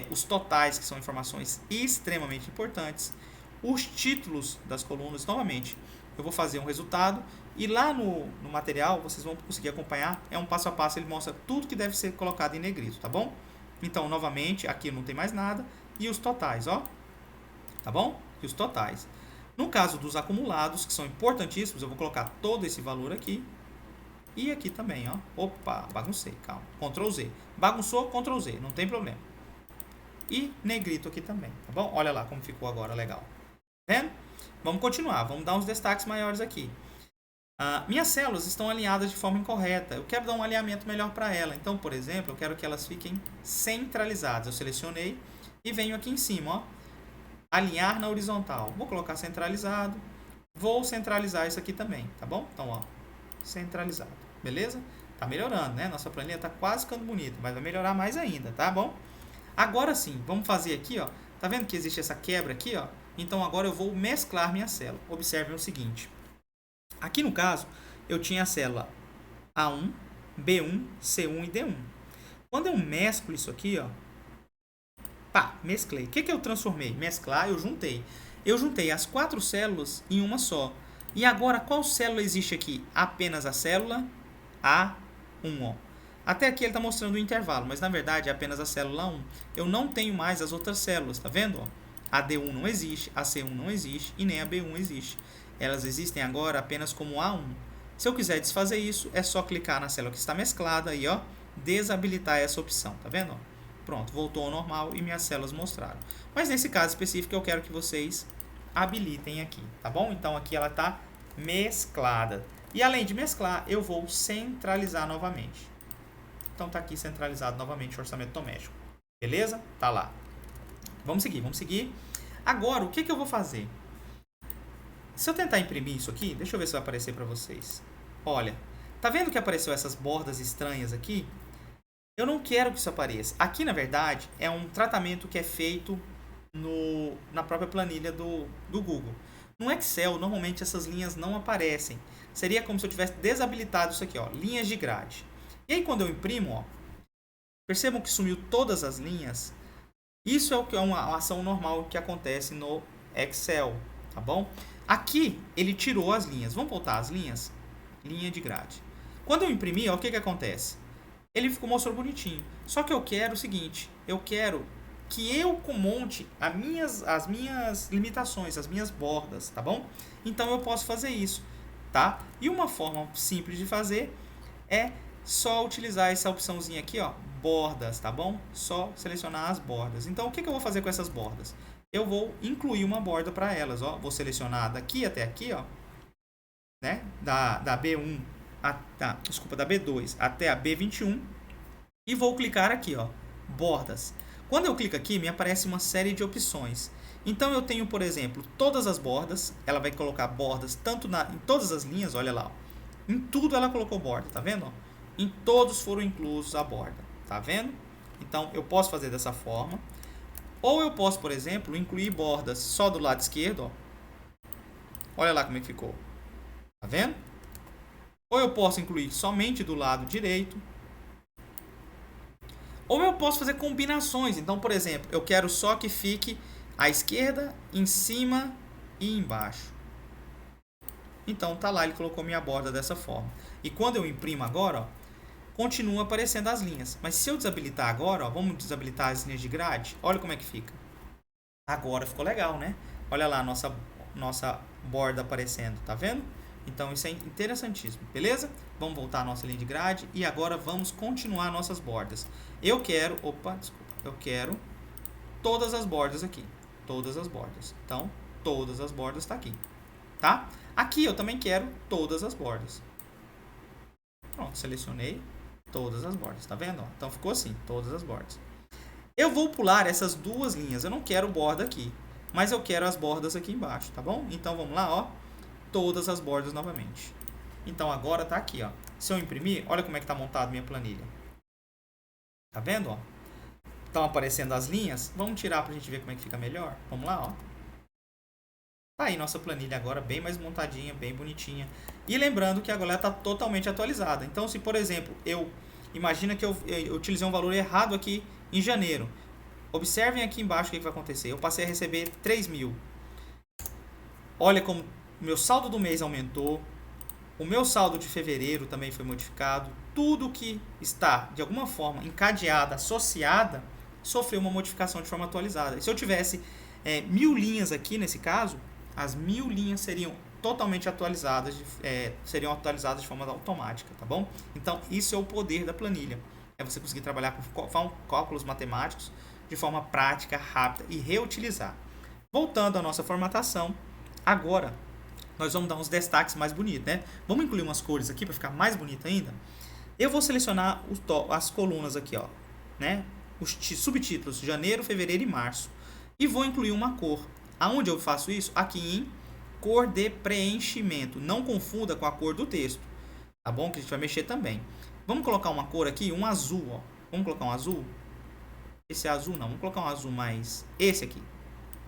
os totais, que são informações extremamente importantes. Os títulos das colunas, novamente, eu vou fazer um resultado. E lá no material, vocês vão conseguir acompanhar. É um passo a passo, ele mostra tudo que deve ser colocado em negrito, tá bom? Então, novamente, aqui não tem mais nada. E os totais, ó. Tá bom? E os totais. No caso dos acumulados, que são importantíssimos, eu vou colocar todo esse valor aqui. E aqui também, ó. Opa, baguncei, calma. Ctrl Z. Bagunçou, Ctrl Z, não tem problema. E negrito aqui também, tá bom? Olha lá como ficou agora, legal. Tá vendo? Vamos continuar, vamos dar uns destaques maiores aqui. Minhas células estão alinhadas de forma incorreta. Eu quero dar um alinhamento melhor para ela. Então, por exemplo, eu quero que elas fiquem centralizadas. Eu selecionei e venho aqui em cima, ó. Alinhar na horizontal. Vou colocar centralizado. Vou centralizar isso aqui também, tá bom? Então, ó, centralizado. Beleza? Tá melhorando, né? Nossa planilha tá quase ficando bonita, mas vai melhorar mais ainda, tá bom? Agora sim, vamos fazer aqui, ó. Tá vendo que existe essa quebra aqui, ó? Então, agora eu vou mesclar minha célula. Observem o seguinte. Aqui no caso, eu tinha a célula A1, B1, C1 e D1. Quando eu mesclo isso aqui, ó, pá, mesclei. O que eu transformei? Mesclar, eu juntei. Eu juntei as 4 células em uma só. E agora, qual célula existe aqui? Apenas a célula A1, ó. Até aqui ele está mostrando o intervalo, mas na verdade é apenas a célula 1. Eu não tenho mais as outras células, tá vendo? Ó? A D1 não existe, a C1 não existe e nem a B1 existe. Elas existem agora apenas como A1. Se eu quiser desfazer isso, é só clicar na célula que está mesclada e ó, desabilitar essa opção, tá vendo? Pronto, voltou ao normal e minhas células mostraram. Mas nesse caso específico eu quero que vocês habilitem aqui, tá bom? Então aqui ela está mesclada. E além de mesclar, eu vou centralizar novamente. Então tá aqui centralizado novamente o orçamento doméstico. Beleza? Tá lá. Vamos seguir, vamos seguir. Agora, o que eu vou fazer? Se eu tentar imprimir isso aqui, deixa eu ver se vai aparecer para vocês. Olha, tá vendo que apareceu essas bordas estranhas aqui? Eu não quero que isso apareça. Aqui, na verdade, é um tratamento que é feito na própria planilha do Google. No Excel, normalmente essas linhas não aparecem. Seria como se eu tivesse desabilitado isso aqui, ó, linhas de grade. E aí, quando eu imprimo, ó, percebam que sumiu todas as linhas. Isso é uma ação normal que acontece no Excel, tá bom? Aqui, ele tirou as linhas. Vamos voltar às linhas? Linha de grade. Quando eu imprimir, ó, o que acontece? Ele mostrou bonitinho. Só que eu quero o seguinte, eu quero que eu monte as minhas limitações, as minhas bordas, tá bom? Então eu posso fazer isso, tá? E uma forma simples de fazer é só utilizar essa opçãozinha aqui, ó, bordas, tá bom? Só selecionar as bordas. Então o que eu vou fazer com essas bordas? Eu vou incluir uma borda para elas, ó. Vou selecionar daqui até aqui, ó, né? Da B1 da B2 até a B21 e vou clicar aqui, ó, bordas. Quando eu clico aqui, me aparece uma série de opções. Então eu tenho, por exemplo, todas as bordas. Ela vai colocar bordas tanto em todas as linhas, olha lá. Ó. Em tudo ela colocou borda, tá vendo? Ó? Em todos foram inclusos a borda, tá vendo? Então eu posso fazer dessa forma. Ou eu posso, por exemplo, incluir bordas só do lado esquerdo, ó. Olha lá como é que ficou. Tá vendo? Ou eu posso incluir somente do lado direito. Ou eu posso fazer combinações. Então, por exemplo, eu quero só que fique à esquerda, em cima e embaixo. Então, tá lá, ele colocou minha borda dessa forma. E quando eu imprimo agora, ó, continua aparecendo as linhas. Mas se eu desabilitar agora, ó, vamos desabilitar as linhas de grade, olha como é que fica. Agora ficou legal, né? Olha lá a nossa borda aparecendo, tá vendo? Então isso é interessantíssimo, beleza? Vamos voltar à nossa linha de grade e agora vamos continuar nossas bordas. Eu quero todas as bordas aqui. Todas as bordas. Então, todas as bordas tá aqui, tá? Aqui eu também quero todas as bordas. Pronto, selecionei todas as bordas, tá vendo? Então ficou assim, todas as bordas. Eu vou pular essas duas linhas, eu não quero borda aqui, mas eu quero as bordas aqui embaixo, tá bom? Então vamos lá, ó, todas as bordas novamente. Então agora tá aqui, ó. Se eu imprimir, olha como é que tá montado minha planilha. Tá vendo, ó? Estão aparecendo as linhas. Vamos tirar pra gente ver como é que fica melhor. Vamos lá, ó. Tá aí nossa planilha agora bem mais montadinha, bem bonitinha. E lembrando que agora ela está totalmente atualizada. Então, se por exemplo, imagina que eu utilizei um valor errado aqui em janeiro. Observem aqui embaixo o que vai acontecer. Eu passei a receber 3.000. Olha como o meu saldo do mês aumentou. O meu saldo de fevereiro também foi modificado. Tudo que está, de alguma forma, encadeada, associada, sofreu uma modificação de forma atualizada. E se eu tivesse 1.000 linhas aqui, nesse caso, as 1.000 linhas seriam totalmente atualizadas, de forma automática, tá bom? Então, isso é o poder da planilha. É você conseguir trabalhar com cálculos matemáticos de forma prática, rápida e reutilizar. Voltando à nossa formatação, agora nós vamos dar uns destaques mais bonitos, né? Vamos incluir umas cores aqui para ficar mais bonito ainda. Eu vou selecionar as colunas aqui, ó, né? Os subtítulos, janeiro, fevereiro e março. E vou incluir uma cor. Aonde eu faço isso? Aqui em cor de preenchimento. Não confunda com a cor do texto, tá bom? Que a gente vai mexer também. Vamos colocar uma cor aqui, um azul, ó. Vamos colocar um azul? Esse azul não, vamos colocar um azul mais... esse aqui.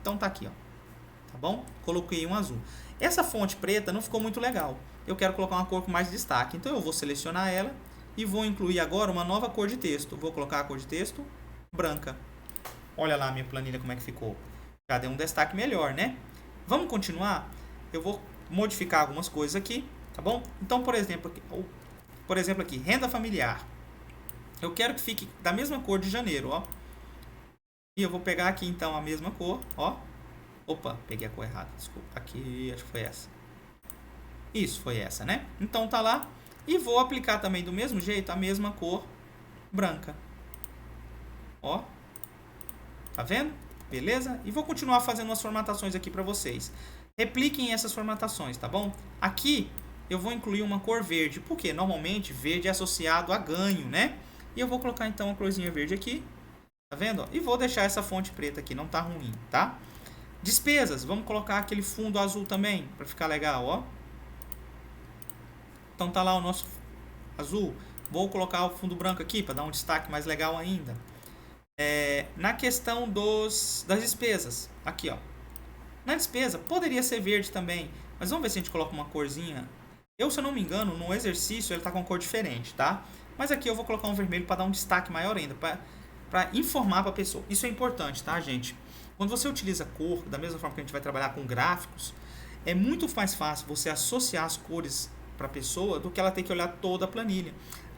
Então tá aqui, ó. Tá bom? Coloquei um azul. Essa fonte preta não ficou muito legal. Eu quero colocar uma cor com mais destaque. Então eu vou selecionar ela e vou incluir agora uma nova cor de texto. Vou colocar a cor de texto branca. Olha lá a minha planilha como é que ficou. Já deu um destaque melhor, né? Vamos continuar? Eu vou modificar algumas coisas aqui, tá bom? Então, por exemplo, aqui, renda familiar. Eu quero que fique da mesma cor de janeiro, ó. E eu vou pegar aqui, então, a mesma cor, ó. Opa, peguei a cor errada, desculpa. Aqui, acho que foi essa. Isso, foi essa, né? Então, tá lá. E vou aplicar também do mesmo jeito a mesma cor branca. Ó. Tá vendo? Beleza? E vou continuar fazendo umas formatações aqui para vocês. Repliquem essas formatações, tá bom? Aqui eu vou incluir uma cor verde, porque normalmente verde é associado a ganho, né? E eu vou colocar então uma corzinha verde aqui, tá vendo? E vou deixar essa fonte preta aqui, não tá ruim, tá? Despesas, vamos colocar aquele fundo azul também, para ficar legal, ó. Então tá lá o nosso azul. Vou colocar o fundo branco aqui, para dar um destaque mais legal ainda. Na questão das despesas, aqui ó, na despesa poderia ser verde também, mas vamos ver se a gente coloca uma corzinha. Se eu não me engano, no exercício ele está com uma cor diferente, tá? Mas aqui eu vou colocar um vermelho para dar um destaque maior ainda, para informar para a pessoa. Isso é importante, tá, gente? Quando você utiliza cor, da mesma forma que a gente vai trabalhar com gráficos, é muito mais fácil você associar as cores para a pessoa do que ela ter que olhar toda a planilha.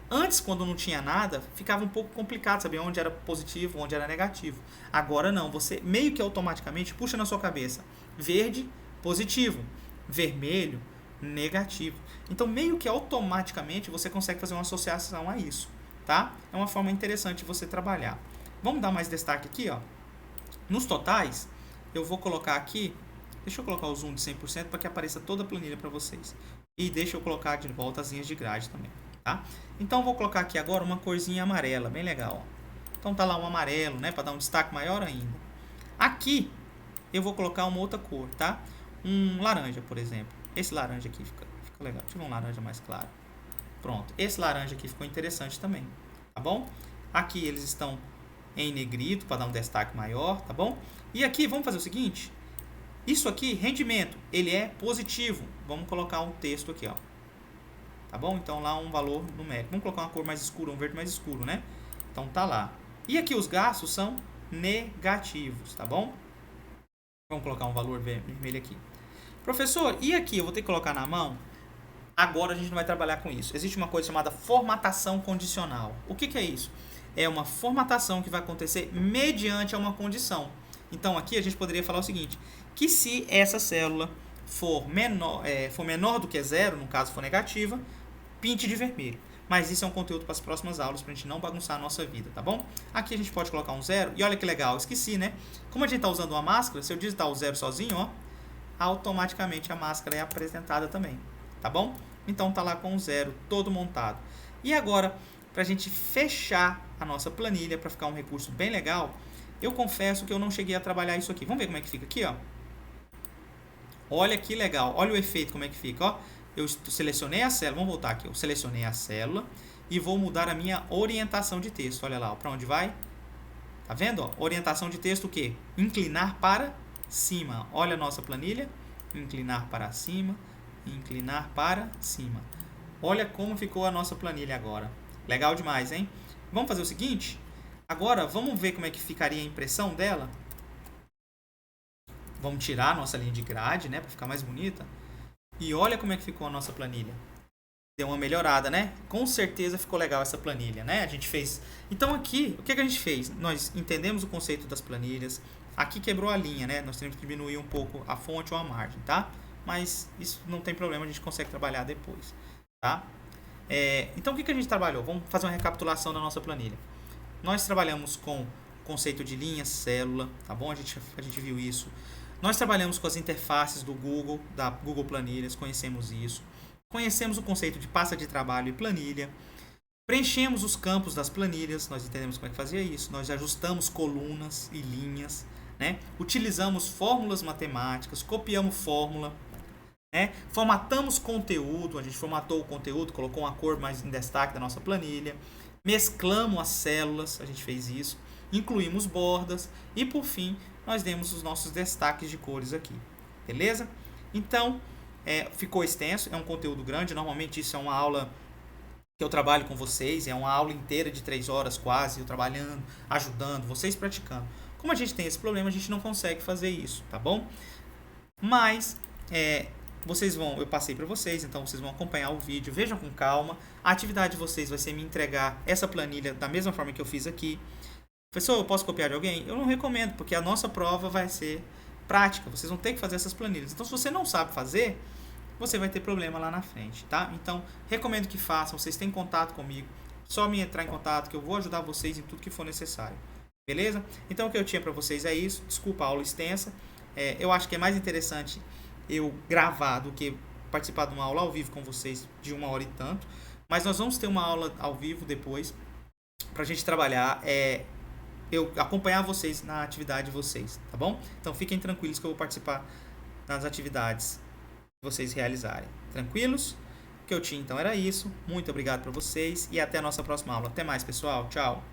Antes, quando não tinha nada, ficava um pouco complicado saber onde era positivo, onde era negativo. Agora não, você meio que automaticamente puxa na sua cabeça. Verde, positivo. Vermelho, negativo. Então, meio que automaticamente você consegue fazer uma associação a isso, tá? É uma forma interessante de você trabalhar. Vamos dar mais destaque aqui, ó. Nos totais, eu vou colocar aqui, deixa eu colocar o zoom de 100% para que apareça toda a planilha para vocês. E deixa eu colocar de volta as linhas de grade também. Tá? Então, vou colocar aqui agora uma corzinha amarela, bem legal. Ó. Então tá lá um amarelo, né? Para dar um destaque maior ainda. Aqui eu vou colocar uma outra cor, tá? Um laranja, por exemplo. Esse laranja aqui fica legal. Deixa eu ver um laranja mais claro. Pronto. Esse laranja aqui ficou interessante também, tá bom? Aqui eles estão em negrito para dar um destaque maior, tá bom? E aqui vamos fazer o seguinte. Isso aqui, rendimento, ele é positivo. Vamos colocar um texto aqui, ó. Tá bom? Então lá um valor numérico. Vamos colocar uma cor mais escura, um verde mais escuro, né? Então tá lá. E aqui os gastos são negativos, tá bom? Vamos colocar um valor vermelho aqui. Professor, e aqui eu vou ter que colocar na mão? Agora a gente não vai trabalhar com isso. Existe uma coisa chamada formatação condicional. O que é isso? É uma formatação que vai acontecer mediante uma condição. Então aqui a gente poderia falar o seguinte, que se essa célula for menor do que 0, no caso for negativa, pinte de vermelho. Mas isso é um conteúdo para as próximas aulas, para a gente não bagunçar a nossa vida, tá bom? Aqui a gente pode colocar um 0, e olha que legal, esqueci, né? Como a gente está usando uma máscara, se eu digitar o 0 sozinho, ó, automaticamente a máscara é apresentada também, tá bom? Então tá lá com o 0 todo montado. E agora, para a gente fechar a nossa planilha, para ficar um recurso bem legal, eu confesso que eu não cheguei a trabalhar isso aqui. Vamos ver como é que fica aqui, ó. Olha que legal, olha o efeito como é que fica, ó. Eu selecionei a célula, vamos voltar aqui, eu selecionei a célula e vou mudar a minha orientação de texto. Olha lá, para onde vai? Tá vendo? Ó? Orientação de texto o quê? Inclinar para cima. Olha a nossa planilha. Inclinar para cima, inclinar para cima. Olha como ficou a nossa planilha agora. Legal demais, hein? Vamos fazer o seguinte? Agora, vamos ver como é que ficaria a impressão dela. Vamos tirar a nossa linha de grade, né? Para ficar mais bonita. E olha como é que ficou a nossa planilha. Deu uma melhorada, né? Com certeza ficou legal essa planilha, né? A gente fez... Então aqui, o que a gente fez? Nós entendemos o conceito das planilhas. Aqui quebrou a linha, né? Nós temos que diminuir um pouco a fonte ou a margem, tá? Mas isso não tem problema, a gente consegue trabalhar depois, tá? Então o que a gente trabalhou? Vamos fazer uma recapitulação da nossa planilha. Nós trabalhamos com o conceito de linha, célula, tá bom? A gente viu isso. Nós trabalhamos com as interfaces do Google, da Google Planilhas, conhecemos isso. Conhecemos o conceito de pasta de trabalho e planilha. Preenchemos os campos das planilhas, nós entendemos como é que fazia isso. Nós ajustamos colunas e linhas, né? Utilizamos fórmulas matemáticas, copiamos fórmula, né? Formatamos conteúdo, a gente formatou o conteúdo, colocou uma cor mais em destaque da nossa planilha. Mesclamos as células, a gente fez isso. Incluímos bordas e, por fim, nós demos os nossos destaques de cores aqui, beleza? Então, ficou extenso, é um conteúdo grande, normalmente isso é uma aula que eu trabalho com vocês, é uma aula inteira de 3 horas quase, eu trabalhando, ajudando, vocês praticando. Como a gente tem esse problema, a gente não consegue fazer isso, tá bom? Mas, eu passei para vocês, então vocês vão acompanhar o vídeo, vejam com calma. A atividade de vocês vai ser me entregar essa planilha da mesma forma que eu fiz aqui. Professor, eu posso copiar de alguém? Eu não recomendo, porque a nossa prova vai ser prática. Vocês vão ter que fazer essas planilhas. Então, se você não sabe fazer, você vai ter problema lá na frente, tá? Então, recomendo que façam. Vocês têm contato comigo. Só me entrar em contato que eu vou ajudar vocês em tudo que for necessário. Beleza? Então, o que eu tinha para vocês é isso. Desculpa a aula extensa. Eu acho que é mais interessante eu gravar do que participar de uma aula ao vivo com vocês de 1 hora e tanto. Mas nós vamos ter uma aula ao vivo depois para a gente trabalhar... eu acompanhar vocês na atividade de vocês, tá bom? Então fiquem tranquilos que eu vou participar das atividades que vocês realizarem. Tranquilos? O que eu tinha então era isso. Muito obrigado para vocês e até a nossa próxima aula. Até mais, pessoal. Tchau!